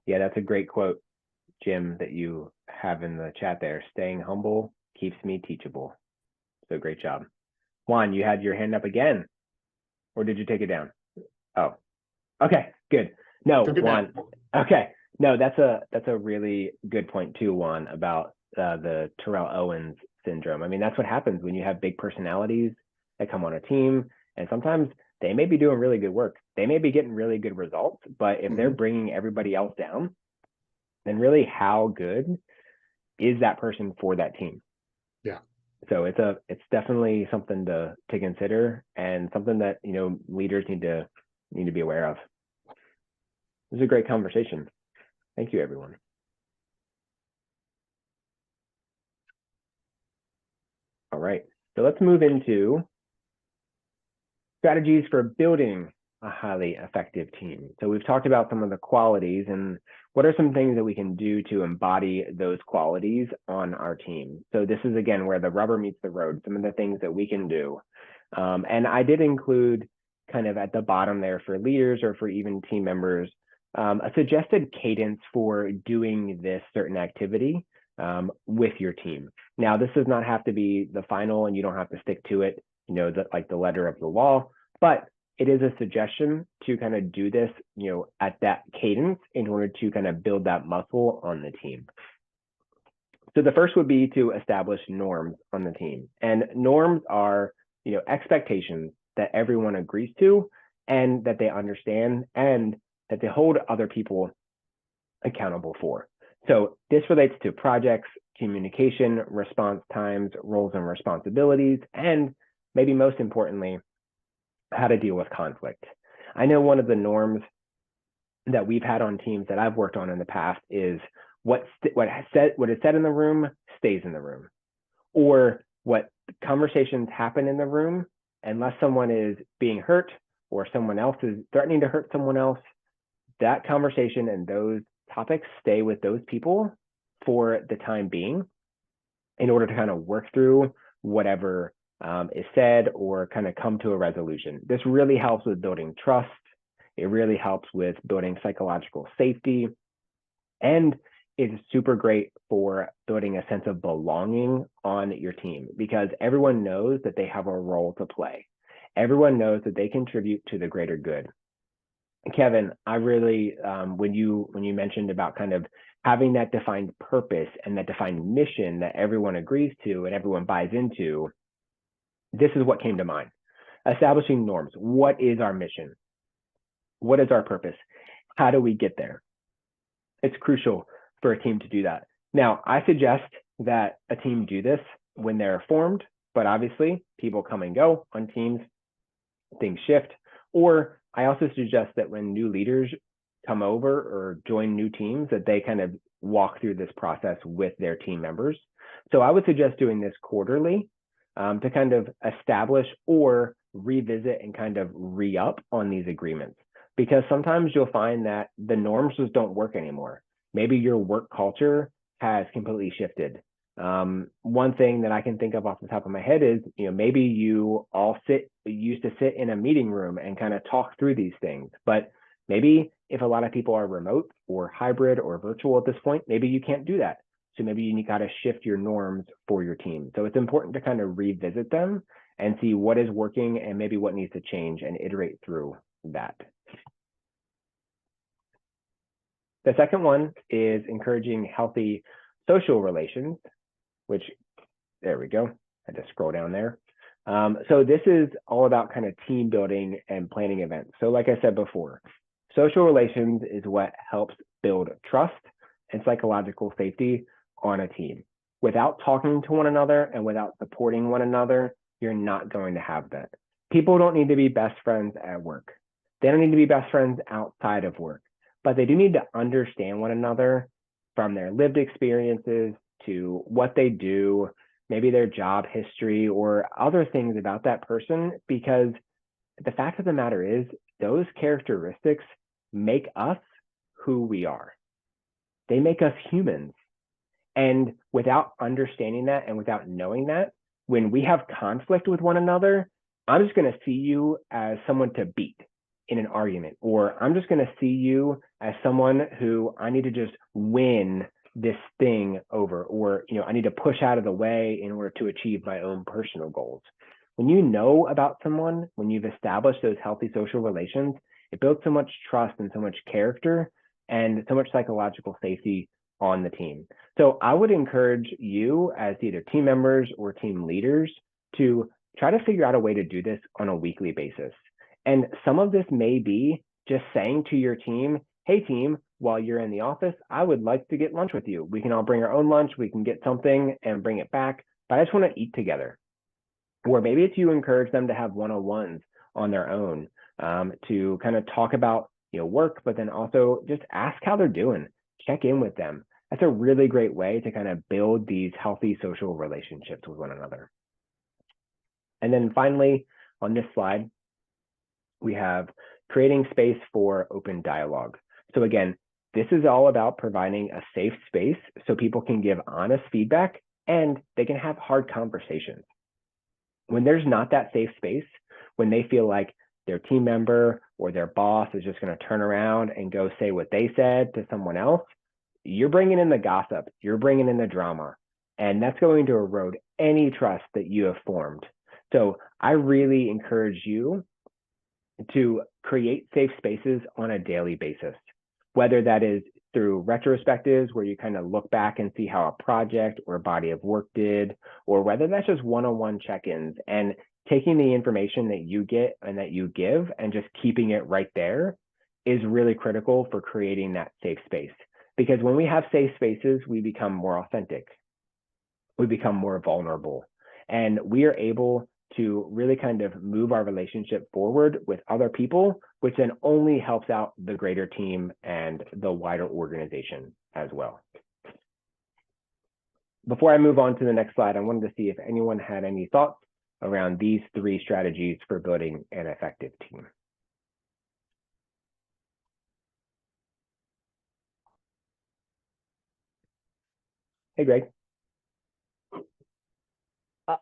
Yeah, that's a great quote, Jim, that you have in the chat there. Staying humble keeps me teachable. So great job. Juan, you had your hand up again, or did you take it down? Oh, okay, good. No, Took it Juan. down. Okay, no, that's a really good point too, Juan, about the Terrell Owens syndrome. I mean, that's what happens when you have big personalities that come on a team, and sometimes they may be doing really good work. They may be getting really good results, but if they're bringing everybody else down, then really how good is that person for that team? Yeah. So it's definitely something to consider, and something that, you know, leaders need to be aware of. This is a great conversation. Thank you, everyone. All right, so let's move into strategies for building a highly effective team. So we've talked about some of the qualities, and what are some things that we can do to embody those qualities on our team. So this is, again, where the rubber meets the road, some of the things that we can do. And I did include kind of at the bottom there for leaders or for even team members, a suggested cadence for doing this certain activity with your team. Now, this does not have to be the final, and you don't have to stick to it, you know, like the letter of the law, but it is a suggestion to kind of do this, you know, at that cadence in order to kind of build that muscle on the team. So the first would be to establish norms on the team. And norms are, you know, expectations that everyone agrees to and that they understand and that they hold other people accountable for. So this relates to projects, communication, response times, roles and responsibilities, and maybe most importantly, how to deal with conflict. I know one of the norms that we've had on teams that I've worked on in the past is what is said in the room stays in the room, or what conversations happen in the room unless someone is being hurt or someone else is threatening to hurt someone else. That conversation and those topics stay with those people for the time being in order to kind of work through whatever is said or kind of come to a resolution. This really helps with building trust. It really helps with building psychological safety. And it's super great for building a sense of belonging on your team, because everyone knows that they have a role to play. Everyone knows that they contribute to the greater good. Kevin, I really, when you mentioned about kind of having that defined purpose and that defined mission that everyone agrees to and everyone buys into, this is what came to mind. Establishing norms. What is our mission? What is our purpose? How do we get there? It's crucial for a team to do that. Now, I suggest that a team do this when they're formed, but obviously people come and go on teams, things shift. Or I also suggest that when new leaders come over or join new teams, that they kind of walk through this process with their team members. So I would suggest doing this quarterly to kind of establish or revisit and kind of re-up on these agreements. Because sometimes you'll find that the norms just don't work anymore. Maybe your work culture has completely shifted. One thing that I can think of off the top of my head is, you know, maybe you all used to sit in a meeting room and kind of talk through these things, but maybe if a lot of people are remote or hybrid or virtual at this point, maybe you can't do that. So maybe you got to shift your norms for your team. So it's important to kind of revisit them and see what is working and maybe what needs to change and iterate through that. The second one is encouraging healthy social relations, which, there we go. I had to scroll down there. So this is all about kind of team building and planning events. So like I said before, social relations is what helps build trust and psychological safety on a team. Without talking to one another and without supporting one another, you're not going to have that. People don't need to be best friends at work. They don't need to be best friends outside of work, but they do need to understand one another from their lived experiences to what they do, maybe their job history or other things about that person, because the fact of the matter is those characteristics make us who we are. They make us humans. And without understanding that and without knowing that, when we have conflict with one another, I'm just going to see you as someone to beat in an argument, or I'm just going to see you as someone who I need to just win this thing over, or I need to push out of the way in order to achieve my own personal goals. When you know about someone, when you've established those healthy social relations, it builds so much trust and so much character and so much psychological safety on the team. So I would encourage you as either team members or team leaders to try to figure out a way to do this on a weekly basis. And some of this may be just saying to your team, hey team, while you're in the office, I would like to get lunch with you. We can all bring our own lunch, we can get something and bring it back, but I just want to eat together. Or maybe it's you encourage them to have one-on-ones on their own to kind of talk about work, but then also just ask how they're doing, check in with them. That's a really great way to kind of build these healthy social relationships with one another. And then finally, on this slide, we have creating space for open dialogue. So again, this is all about providing a safe space so people can give honest feedback and they can have hard conversations. When there's not that safe space, when they feel like their team member or their boss is just going to turn around and go say what they said to someone else, you're bringing in the gossip, you're bringing in the drama, and that's going to erode any trust that you have formed. So I really encourage you to create safe spaces on a daily basis, whether that is through retrospectives where you kind of look back and see how a project or body of work did, or whether that's just one-on-one check-ins and taking the information that you get and that you give and just keeping it right there is really critical for creating that safe space. Because when we have safe spaces, we become more authentic, we become more vulnerable, and we are able to really kind of move our relationship forward with other people, which then only helps out the greater team and the wider organization as well. Before I move on to the next slide, I wanted to see if anyone had any thoughts around these 3 strategies for building an effective team. Hey, Greg.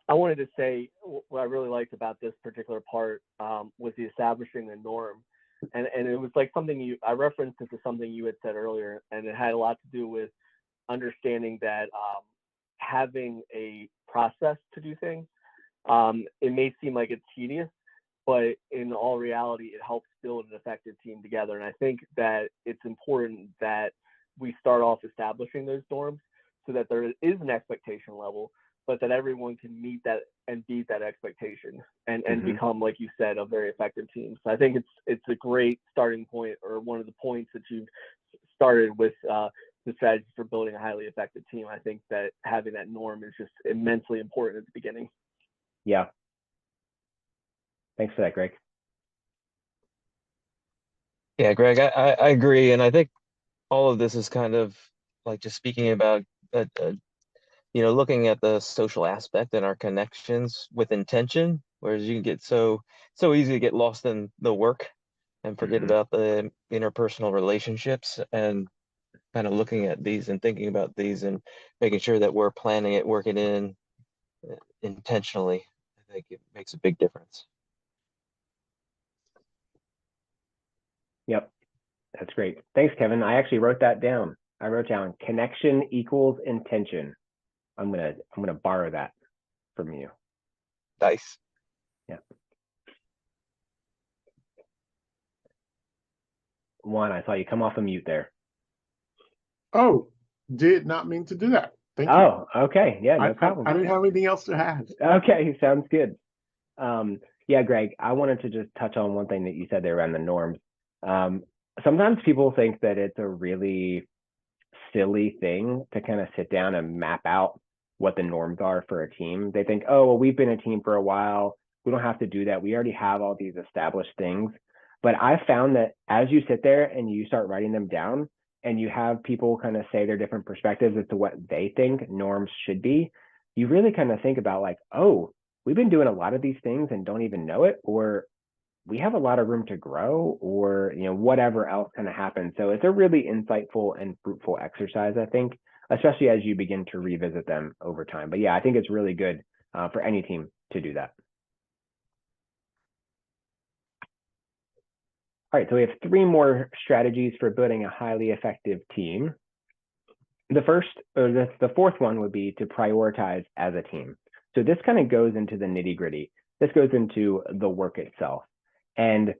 I wanted to say what I really liked about this particular part was the establishing the norm. And it was like something I referenced it to something you had said earlier, and it had a lot to do with understanding that having a process to do things, it may seem like it's tedious, but in all reality, it helps build an effective team together. And I think that it's important that we start off establishing those norms so that there is an expectation level, but that everyone can meet that and beat that expectation and become, like you said, a very effective team. So I think it's a great starting point, or one of the points that you've started with the strategy for building a highly effective team. I think that having that norm is just immensely important at the beginning. Yeah. Thanks for that, Greg. Yeah, Greg, I agree. And I think all of this is kind of like just speaking about looking at the social aspect and our connections with intention, whereas you can get so easy to get lost in the work and forget about the interpersonal relationships, and kind of looking at these and thinking about these and making sure that we're planning it, working in intentionally. I think it makes a big difference. Yep, that's great. Thanks, Kevin. I actually wrote that down. I wrote down connection equals intention. I'm gonna borrow that from you. Nice. Yeah. Juan, I saw you come off of mute there. Oh, did not mean to do that. Thank you. Oh, okay. Yeah, no problem. I didn't have anything else to add. Okay, sounds good. Yeah, Greg, I wanted to just touch on one thing that you said there around the norms. Sometimes people think that it's a really silly thing to kind of sit down and map out what the norms are for a team. They think, oh, well, we've been a team for a while, we don't have to do that, we already have all these established things. But I found that as you sit there and you start writing them down and you have people kind of say their different perspectives as to what they think norms should be, you really kind of think about like, oh, we've been doing a lot of these things and don't even know it, or we have a lot of room to grow, or whatever else kind of happens. So it's a really insightful and fruitful exercise, I think, especially as you begin to revisit them over time. But yeah, I think it's really good for any team to do that. All right, so we have 3 more strategies for building a highly effective team. The first, or the fourth one would be to prioritize as a team. So this kind of goes into the nitty gritty. This goes into the work itself. And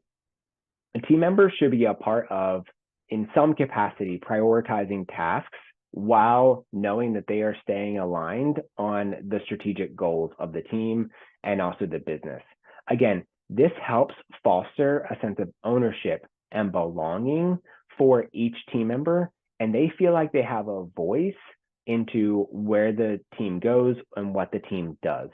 team members should be a part of, in some capacity, prioritizing tasks while knowing that they are staying aligned on the strategic goals of the team and also the business. Again, this helps foster a sense of ownership and belonging for each team member, and they feel like they have a voice into where the team goes and what the team does.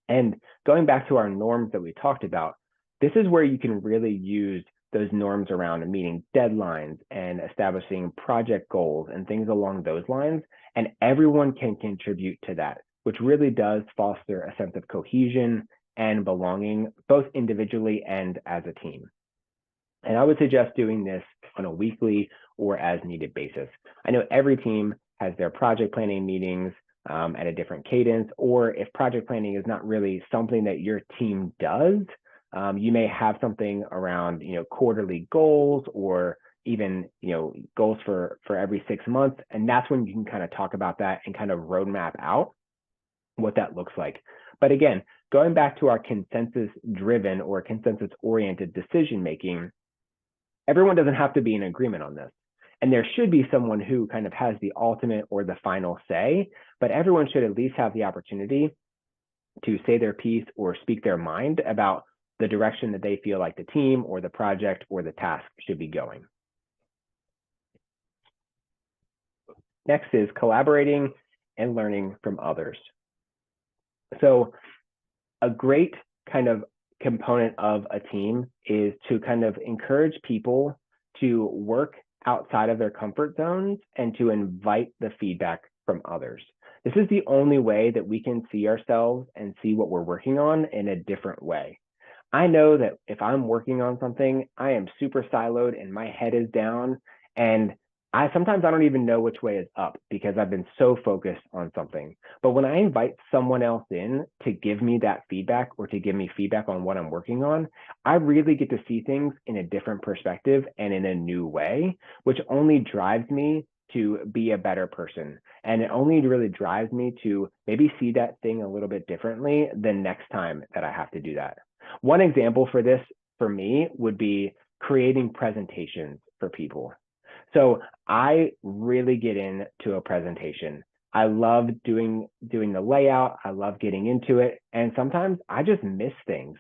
And going back to our norms that we talked about, this is where you can really use those norms around meeting deadlines and establishing project goals and things along those lines. And everyone can contribute to that, which really does foster a sense of cohesion and belonging, both individually and as a team. And I would suggest doing this on a weekly or as needed basis. I know every team has their project planning meetings at a different cadence, or if project planning is not really something that your team does, you may have something around, quarterly goals, or even, goals for every 6 months. And that's when you can kind of talk about that and kind of roadmap out what that looks like. But again, going back to our consensus driven or consensus oriented decision making, everyone doesn't have to be in agreement on this. And there should be someone who kind of has the ultimate or the final say, but everyone should at least have the opportunity to say their piece or speak their mind about the direction that they feel like the team or the project or the task should be going. Next is collaborating and learning from others. So a great kind of component of a team is to kind of encourage people to work outside of their comfort zones and to invite the feedback from others. This is the only way that we can see ourselves and see what we're working on in a different way. I know that if I'm working on something, I am super siloed and my head is down, and sometimes I don't even know which way is up because I've been so focused on something. But when I invite someone else in to give me that feedback or to give me feedback on what I'm working on, I really get to see things in a different perspective and in a new way, which only drives me to be a better person. And it only really drives me to maybe see that thing a little bit differently the next time that I have to do that. One example for this for me would be creating presentations for people. So I really get into a presentation. I love doing the layout. I love getting into it. And sometimes I just miss things.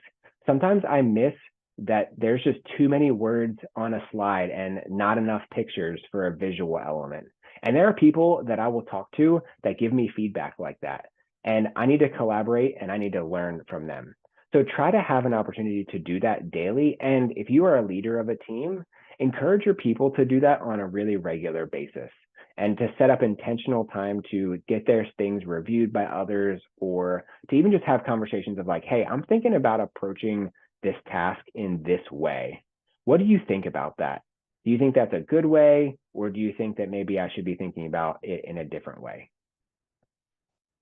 Sometimes I miss that there's just too many words on a slide and not enough pictures for a visual element. And there are people that I will talk to that give me feedback like that. And I need to collaborate and I need to learn from them. So try to have an opportunity to do that daily. And if you are a leader of a team, encourage your people to do that on a really regular basis and to set up intentional time to get their things reviewed by others, or to even just have conversations of like, hey, I'm thinking about approaching this task in this way. What do you think about that? Do you think that's a good way? Or do you think that maybe I should be thinking about it in a different way?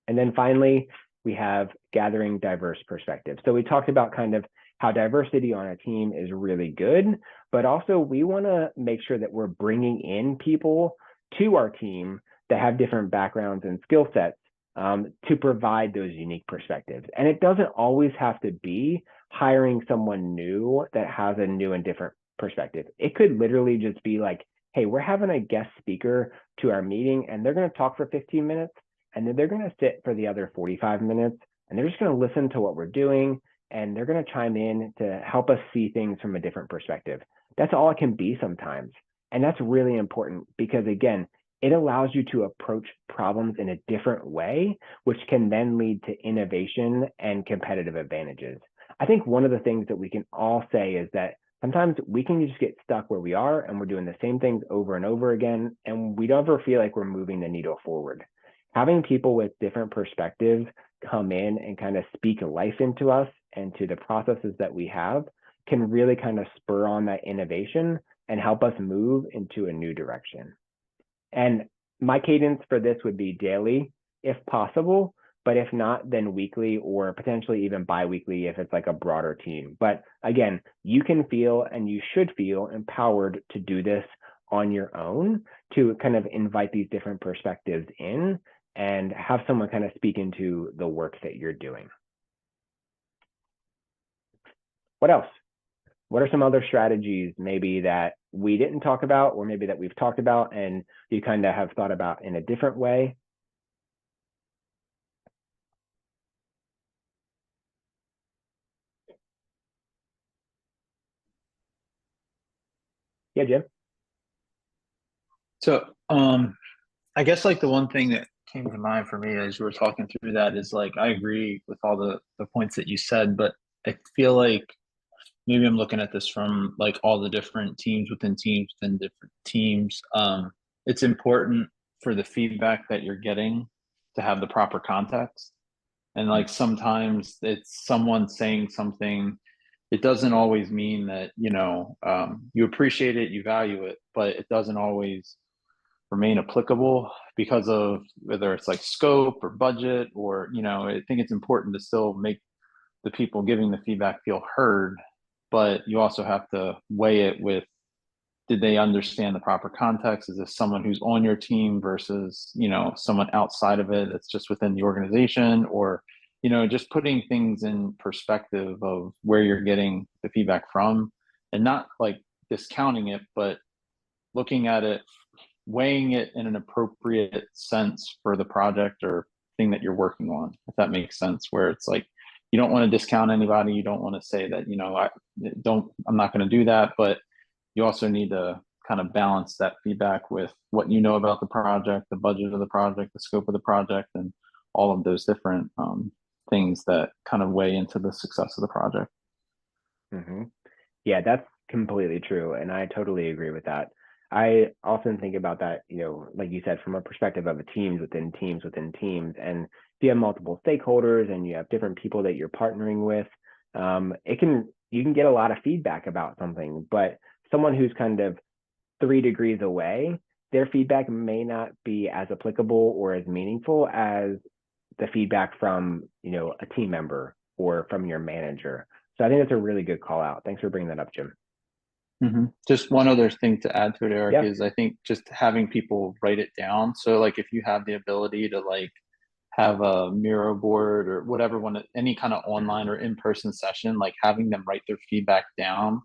And then finally, we have gathering diverse perspectives. So we talked about kind of how diversity on a team is really good, but also we want to make sure that we're bringing in people to our team that have different backgrounds and skill sets to provide those unique perspectives. And it doesn't always have to be hiring someone new that has a new and different perspective. It could literally just be like, hey, we're having a guest speaker to our meeting and they're going to talk for 15 minutes. And then they're going to sit for the other 45 minutes and they're just going to listen to what we're doing. And they're going to chime in to help us see things from a different perspective. That's all it can be sometimes. And that's really important because, again, it allows you to approach problems in a different way, which can then lead to innovation and competitive advantages. I think one of the things that we can all say is that sometimes we can just get stuck where we are and we're doing the same things over and over again, and we don't ever feel like we're moving the needle forward. Having people with different perspectives come in and kind of speak life into us and to the processes that we have can really kind of spur on that innovation and help us move into a new direction. And my cadence for this would be daily, if possible, but if not, then weekly or potentially even bi-weekly if it's like a broader team. But again, you can feel and you should feel empowered to do this on your own, to kind of invite these different perspectives in and have someone kind of speak into the work that you're doing. What else? What are some other strategies maybe that we didn't talk about, or maybe that we've talked about and you kind of have thought about in a different way? Yeah, Jim? So, I guess like the one thing that came to mind for me as you were talking through that is like, I agree with all the points that you said, but I feel like maybe I'm looking at this from like all the different teams within different teams. It's important for the feedback that you're getting to have the proper context. And like sometimes it's someone saying something, it doesn't always mean that, you appreciate it, you value it, but it doesn't always remain applicable because of whether it's like scope or budget or, I think it's important to still make the people giving the feedback feel heard, but you also have to weigh it with, did they understand the proper context? Is this someone who's on your team versus, someone outside of it that's just within the organization? Or, just putting things in perspective of where you're getting the feedback from, and not like discounting it, but looking at it, weighing it in an appropriate sense for the project or thing that you're working on, if that makes sense, where it's like, you don't want to discount anybody. You don't want to say that, I'm not going to do that, but you also need to kind of balance that feedback with what you know about the project, the budget of the project, the scope of the project, and all of those different things that kind of weigh into the success of the project. Mm-hmm. Yeah, that's completely true. And I totally agree with that. I often think about that, like you said, from a perspective of a teams within teams within teams. And if you have multiple stakeholders and you have different people that you're partnering with, you can get a lot of feedback about something, but someone who's kind of 3 degrees away, their feedback may not be as applicable or as meaningful as the feedback from, a team member or from your manager. So I think that's a really good call out. Thanks for bringing that up, Jim. Mm-hmm. Just one other thing to add to it, Eric, Yeah. is I think just having people write it down. So like if you have the ability to like have a Miro board or whatever, any kind of online or in-person session, like having them write their feedback down,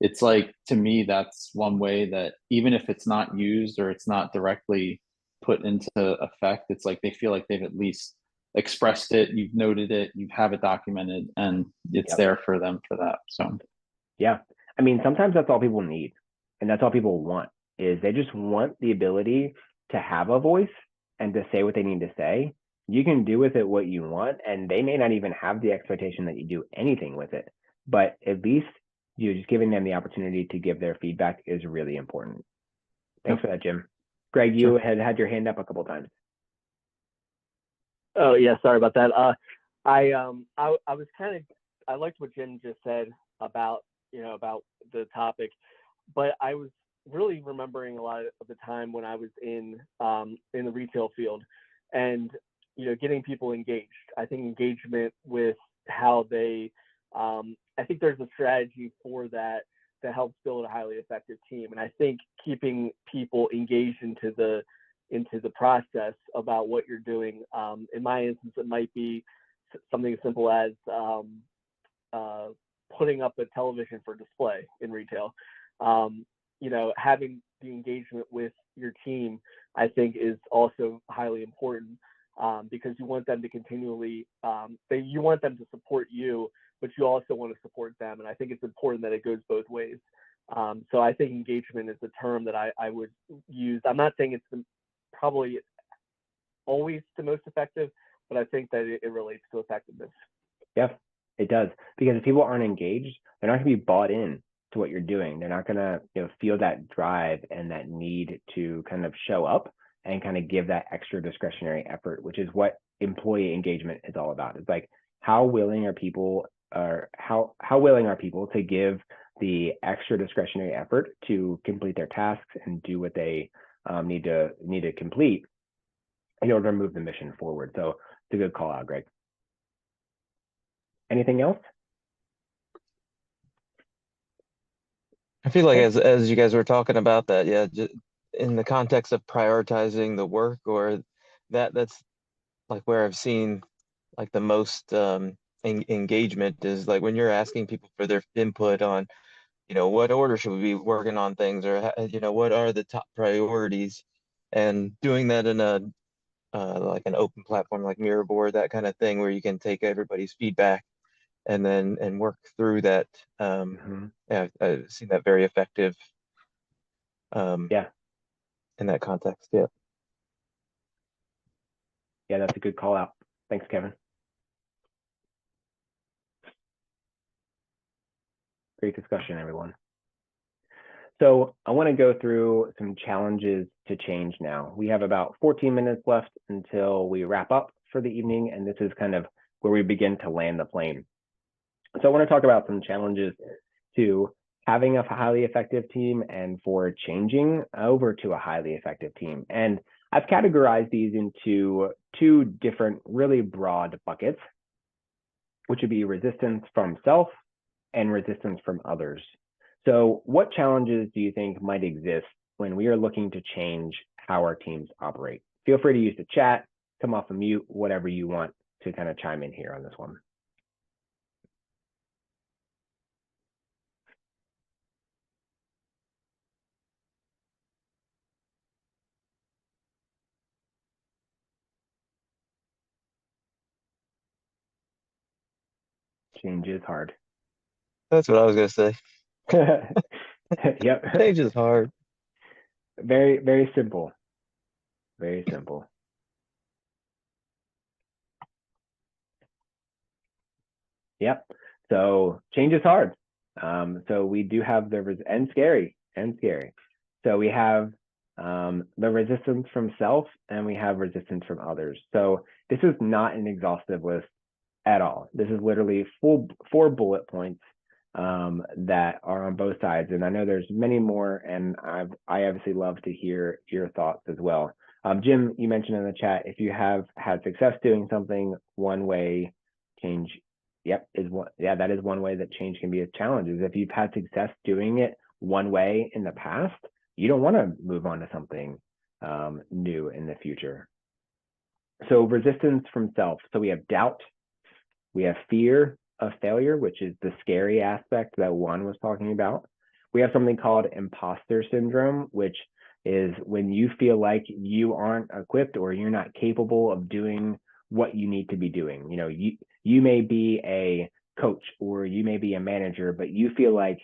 it's like, to me, that's one way that even if it's not used or it's not directly put into effect, it's like they feel like they've at least expressed it, you've noted it, you have it documented, and it's there for them for that. So yeah, I mean, sometimes that's all people need, and that's all people want, is they just want the ability to have a voice and to say what they need to say. You can do with it what you want, and they may not even have the expectation that you do anything with it, but at least just giving them the opportunity to give their feedback is really important. Thanks for that, Jim. Greg, you had your hand up a couple of times. Oh yeah, sorry about that. I was I liked what Jim just said about about the topic, but I was really remembering a lot of the time when I was in the retail field, and getting people engaged. I think engagement with how they I think there's a strategy for that helps build a highly effective team. And I think keeping people engaged into the process about what you're doing. In my instance, it might be something as simple as putting up a television for display in retail. Having the engagement with your team, I think, is also highly important, because you want them to continually, you want them to support you, but you also want to support them. And I think it's important that it goes both ways. So I think engagement is the term that I would use. I'm not saying it's probably always the most effective, but I think that it relates to effectiveness. Yeah, it does. Because if people aren't engaged, they're not going to be bought in to what you're doing. They're not going to feel that drive and that need to kind of show up and kind of give that extra discretionary effort, which is what employee engagement is all about. It's like, how willing are people to give the extra discretionary effort to complete their tasks and do what they need to complete in order to move the mission forward. So It's a good call out, Greg. Anything else? I feel like as you guys were talking about that, yeah, just in the context of prioritizing the work, or that's like where I've seen like the most engagement is like when you're asking people for their input on, what order should we be working on things, or what are the top priorities, and doing that in a like an open platform like Miraboard, that kind of thing, where you can take everybody's feedback and work through that. Yeah, I've seen that very effective. Yeah. In that context, yeah. Yeah, that's a good call out. Thanks, Kevin. Great discussion, everyone. So I want to go through some challenges to change now. We have about 14 minutes left until we wrap up for the evening, and this is kind of where we begin to land the plane. So I want to talk about some challenges to having a highly effective team and for changing over to a highly effective team. And I've categorized these into two different really broad buckets, which would be resistance from self and resistance from others. So what challenges do you think might exist when we are looking to change how our teams operate? Feel free to use the chat, come off of mute, whatever you want to kind of chime in here on this one. Change is hard. That's what I was gonna say. Yep. Change is hard. Very, very simple. Very simple. Yep. So change is hard. So we do have and scary. So we have the resistance from self, and we have resistance from others. So this is not an exhaustive list at all. This is literally four bullet points that are on both sides. And I know there's many more, and I obviously love to hear your thoughts as well. Jim, you mentioned in the chat, if you have had success doing something one way, change, that is one way that change can be a challenge, is if you've had success doing it one way in the past, you don't want to move on to something new in the future. So resistance from self. So we have doubt, we have fear of failure, which is the scary aspect that Juan was talking about. We have something called imposter syndrome, which is when you feel like you aren't equipped or you're not capable of doing what you need to be doing. You may be a coach or you may be a manager, but you feel like,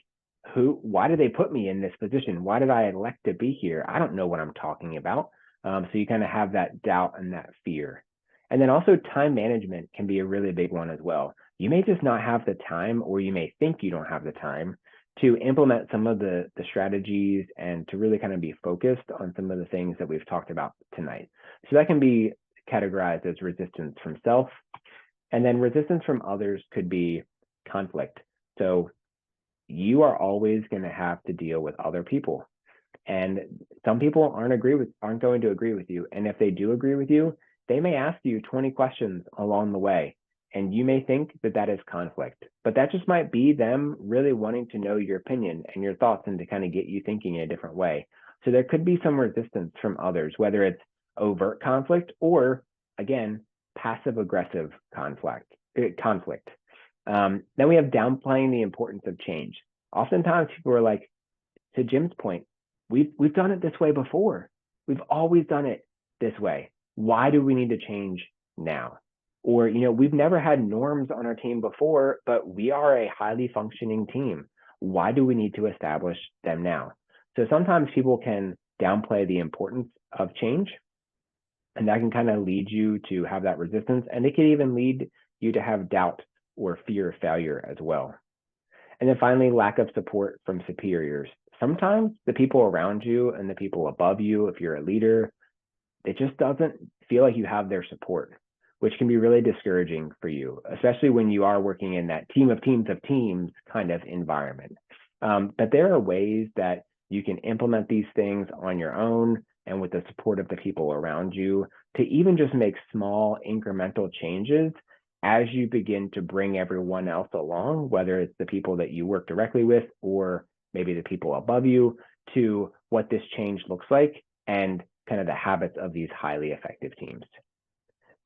why did they put me in this position? Why did I elect to be here? I don't know what I'm talking about. So you kind of have that doubt and that fear. And then also time management can be a really big one as well. You may just not have the time, or you may think you don't have the time to implement some of the strategies and to really kind of be focused on some of the things that we've talked about tonight. So that can be categorized as resistance from self. And then resistance from others could be conflict. So you are always going to have to deal with other people. And some people aren't going to agree with you. And if they do agree with you, they may ask you 20 questions along the way. And you may think that that is conflict, but that just might be them really wanting to know your opinion and your thoughts and to kind of get you thinking in a different way. So there could be some resistance from others, whether it's overt conflict or, again, passive aggressive conflict. Then we have downplaying the importance of change. Oftentimes people are like, to Jim's point, we've done it this way before. We've always done it this way. Why do we need to change now? Or, we've never had norms on our team before, but we are a highly functioning team. Why do we need to establish them now? So sometimes people can downplay the importance of change, and that can kind of lead you to have that resistance. And it can even lead you to have doubt or fear of failure as well. And then finally, lack of support from superiors. Sometimes the people around you and the people above you, if you're a leader, it just doesn't feel like you have their support, which can be really discouraging for you, especially when you are working in that team of teams kind of environment. But there are ways that you can implement these things on your own and with the support of the people around you to even just make small incremental changes as you begin to bring everyone else along, whether it's the people that you work directly with or maybe the people above you, to what this change looks like and kind of the habits of these highly effective teams.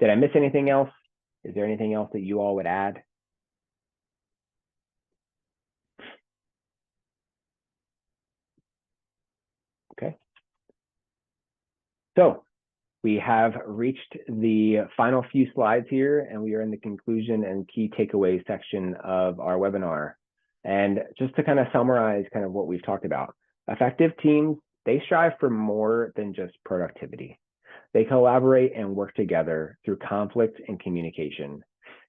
Did I miss anything else? Is there anything else that you all would add? Okay. So we have reached the final few slides here, and we are in the conclusion and key takeaways section of our webinar. And just to kind of summarize kind of what we've talked about, effective teams, they strive for more than just productivity. They collaborate and work together through conflict and communication.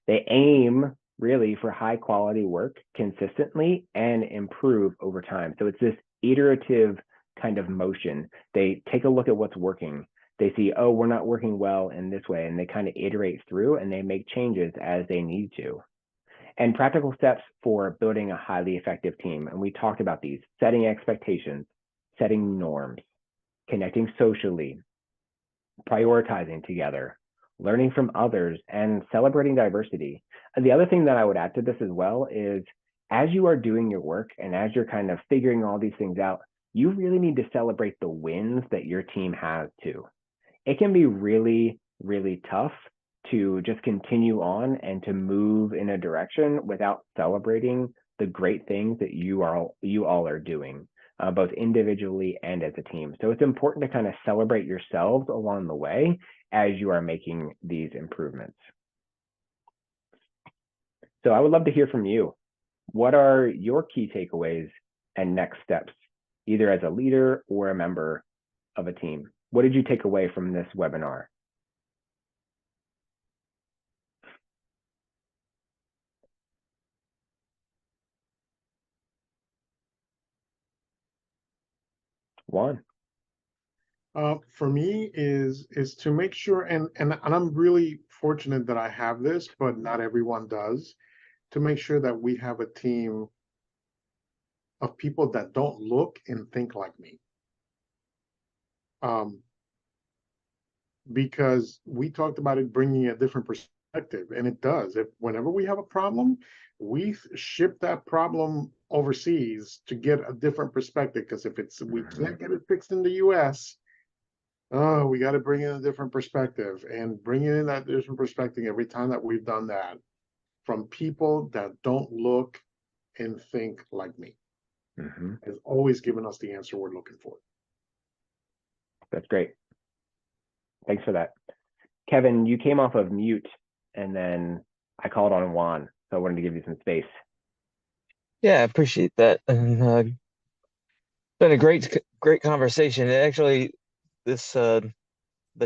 They aim really for high quality work consistently and improve over time. So it's this iterative kind of motion. They take a look at what's working. They see, oh, we're not working well in this way, and they kind of iterate through and they make changes as they need to. And practical steps for building a highly effective team. And we talked about these: setting expectations, setting norms, connecting socially, prioritizing together, learning from others, and celebrating diversity. And the other thing that I would add to this as well is, as you are doing your work and as you're kind of figuring all these things out, you really need to celebrate the wins that your team has too. It can be really, really tough to just continue on and to move in a direction without celebrating the great things that you all are doing, both individually and as a team. So it's important to kind of celebrate yourselves along the way as you are making these improvements. So I would love to hear from you. What are your key takeaways and next steps, either as a leader or a member of a team? What did you take away from this webinar? Juan. For me is to make sure, and I'm really fortunate that I have this, but not everyone does, to make sure that we have a team of people that don't look and think like me. Because we talked about it bringing a different perspective, and it does. If whenever we have a problem, we ship that problem overseas to get a different perspective. Because if we can't get it fixed in the U.S., oh, we got to bring in a different perspective, and bringing in that different perspective every time that we've done that from people that don't look and think like me has always given us the answer we're looking for. That's great. Thanks for that. Kevin, you came off of mute and then I called on Juan, so I wanted to give you some space. Yeah, I appreciate that. And been a great conversation. It actually, this the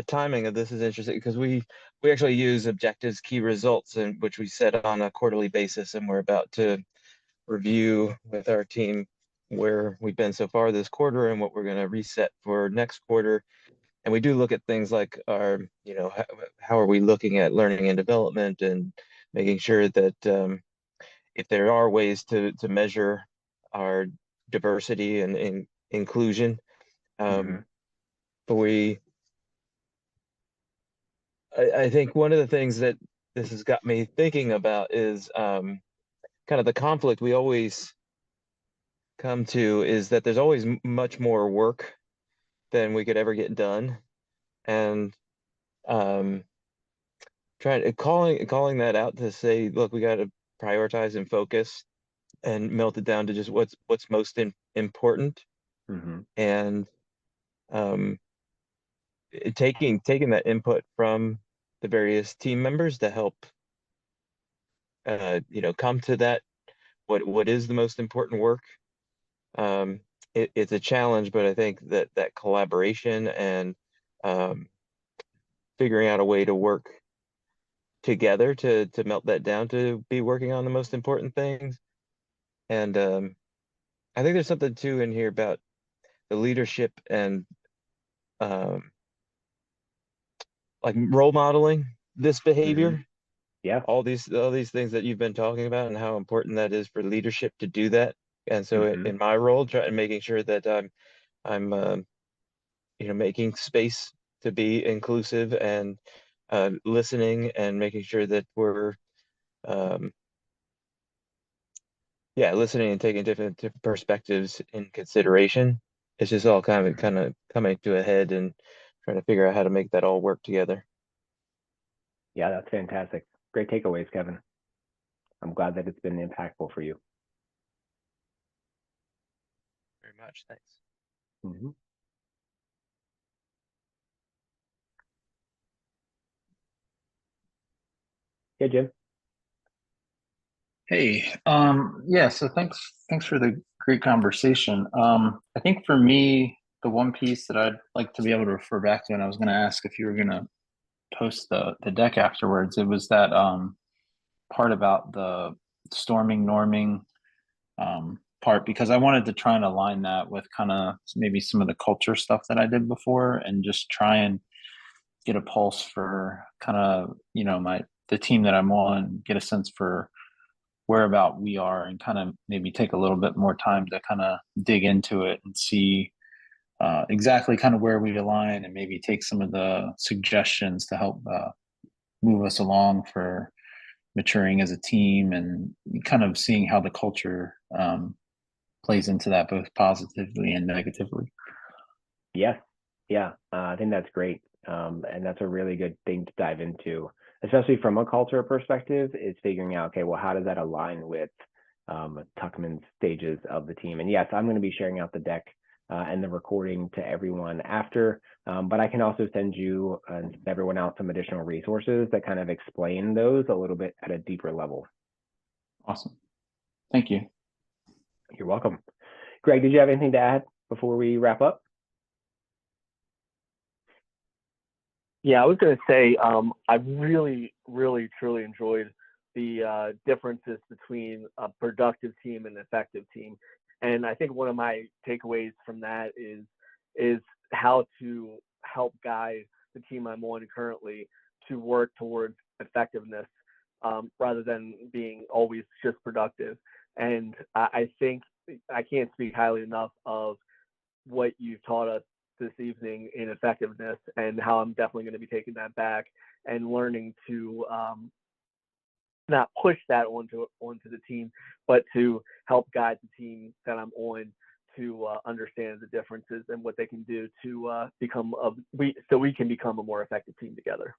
timing of this is interesting because we actually use objectives, key results, and which we set on a quarterly basis, and we're about to review with our team where we've been so far this quarter and what we're going to reset for next quarter. And we do look at things like our, how are we looking at learning and development, and making sure that if there are ways to measure our diversity and inclusion, but I think one of the things that this has got me thinking about is kind of the conflict we always come to is that there's always much more work than we could ever get done, and calling that out to say, look, we got to prioritize and focus and melt it down to just what's most important, and taking that input from the various team members to help come to that what is the most important work. It's a challenge, but I think that collaboration and figuring out a way to work together to melt that down to be working on the most important things. And I think there's something too in here about the leadership and like role modeling this behavior. Yeah. All these things that you've been talking about and how important that is for leadership to do that. And so in my role, making sure that I'm making space to be inclusive and listening and making sure that we're listening and taking different perspectives in consideration. It's just all kind of coming to a head and trying to figure out how to make that all work together. Yeah, that's fantastic. Great takeaways, Kevin. I'm glad that it's been impactful for you. Very much. Thanks. Mm-hmm. Yeah, Jim. Hey, yeah, so thanks for the great conversation. I think for me, the one piece that I'd like to be able to refer back to, and I was going to ask if you were going to post the deck afterwards, it was that part about the storming, norming part, because I wanted to try and align that with kind of maybe some of the culture stuff that I did before, and just try and get a pulse for kind of, the team that I'm on, get a sense for where about we are, and kind of maybe take a little bit more time to kind of dig into it and see exactly kind of where we align, and maybe take some of the suggestions to help move us along for maturing as a team, and kind of seeing how the culture plays into that, both positively and negatively. Yes. Yeah, I think that's great. And that's a really good thing to dive into, especially from a culture perspective, is figuring out, okay, well, how does that align with Tuckman's stages of the team? And yes, I'm going to be sharing out the deck and the recording to everyone after, but I can also send you and everyone else some additional resources that kind of explain those a little bit at a deeper level. Awesome. Thank you. You're welcome. Greg, did you have anything to add before we wrap up? Yeah, I was going to say I really, really, truly enjoyed the differences between a productive team and an effective team. And I think one of my takeaways from that is how to help guide the team I'm on currently to work towards effectiveness rather than being always just productive. And I think I can't speak highly enough of what you've taught us this evening in effectiveness, and how I'm definitely going to be taking that back and learning to not push that onto the team, but to help guide the team that I'm on to understand the differences and what they can do to so we can become a more effective team together.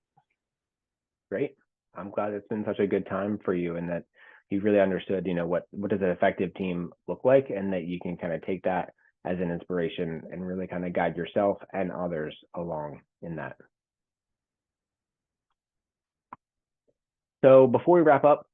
Great. I'm glad it's been such a good time for you, and that you really understood, what does an effective team look like, and that you can kind of take that as an inspiration and really kind of guide yourself and others along in that. So before we wrap up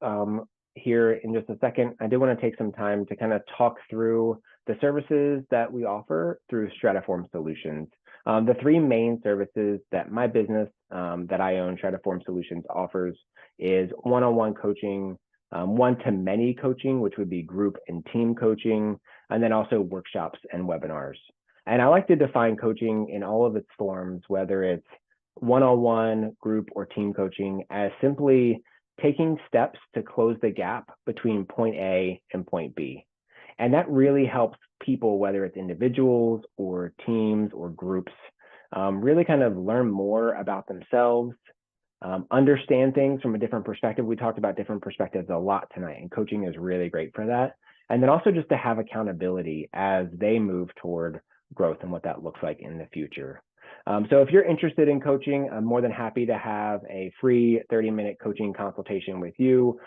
here in just a second, I do want to take some time to kind of talk through the services that we offer through Stratiform Solutions. The three main services that my business that I own, Stratiform Solutions, offers is one-on-one coaching, one-to-many coaching, which would be group and team coaching, and then also workshops and webinars. And I like to define coaching in all of its forms, whether it's one-on-one, group, or team coaching, as simply taking steps to close the gap between point A and point B. And that really helps people, whether it's individuals or teams or groups, really kind of learn more about themselves, understand things from a different perspective. We talked about different perspectives a lot tonight, and coaching is really great for that. And then also just to have accountability as they move toward growth and what that looks like in the future. So if you're interested in coaching, I'm more than happy to have a free 30-minute coaching consultation with you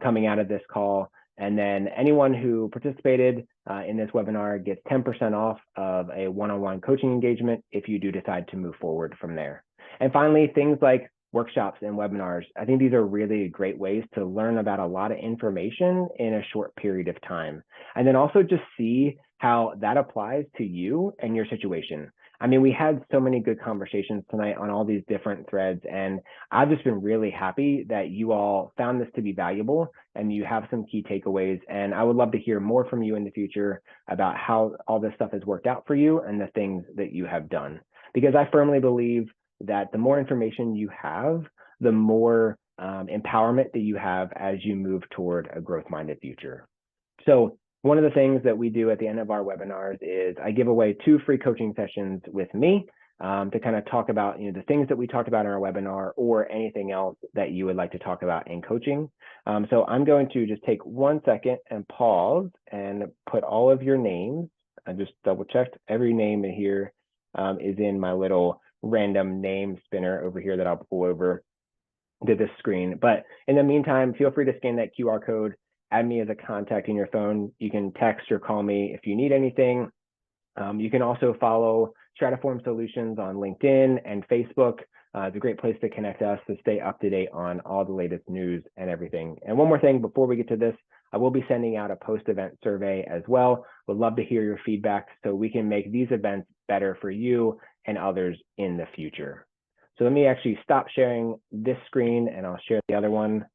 coming out of this call. And then anyone who participated in this webinar gets 10% off of a one-on-one coaching engagement if you do decide to move forward from there. And finally, things like workshops and webinars. I think these are really great ways to learn about a lot of information in a short period of time. And then also just see how that applies to you and your situation. I mean, we had so many good conversations tonight on all these different threads, and I've just been really happy that you all found this to be valuable and you have some key takeaways. And I would love to hear more from you in the future about how all this stuff has worked out for you and the things that you have done. Because I firmly believe that the more information you have, the more empowerment that you have as you move toward a growth-minded future. So one of the things that we do at the end of our webinars is I give away 2 free coaching sessions with me. to kind of talk about, the things that we talked about in our webinar or anything else that you would like to talk about in coaching. So I'm going to just take 1 second and pause and put all of your names. I just double checked every name in here is in my little random name spinner over here that I'll pull over to this screen. But in the meantime, feel free to scan that QR code, add me as a contact in your phone. You can text or call me if you need anything. You can also follow Stratiform Solutions on LinkedIn and Facebook. It's a great place to connect us to stay up to date on all the latest news and everything. And one more thing before we get to this, I will be sending out a post-event survey as well. Would love to hear your feedback so we can make these events better for you and others in the future. So let me actually stop sharing this screen and I'll share the other one.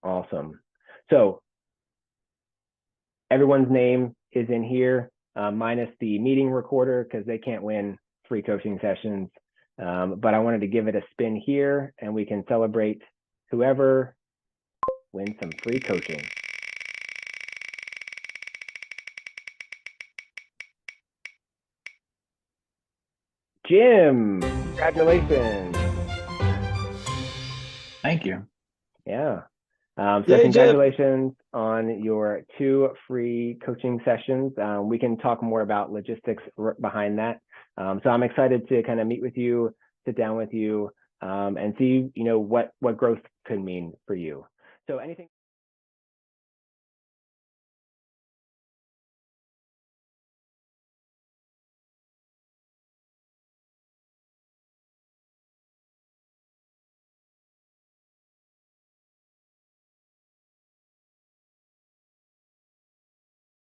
Awesome. So everyone's name is in here, minus the meeting recorder because they can't win free coaching sessions. But I wanted to give it a spin here and we can celebrate whoever wins some free coaching. Jim, congratulations. Thank you. Yeah. So Yay, congratulations on your 2 free coaching sessions. We can talk more about logistics behind that. So I'm excited to kind of meet with you, sit down with you, and see, what growth could mean for you. So anything.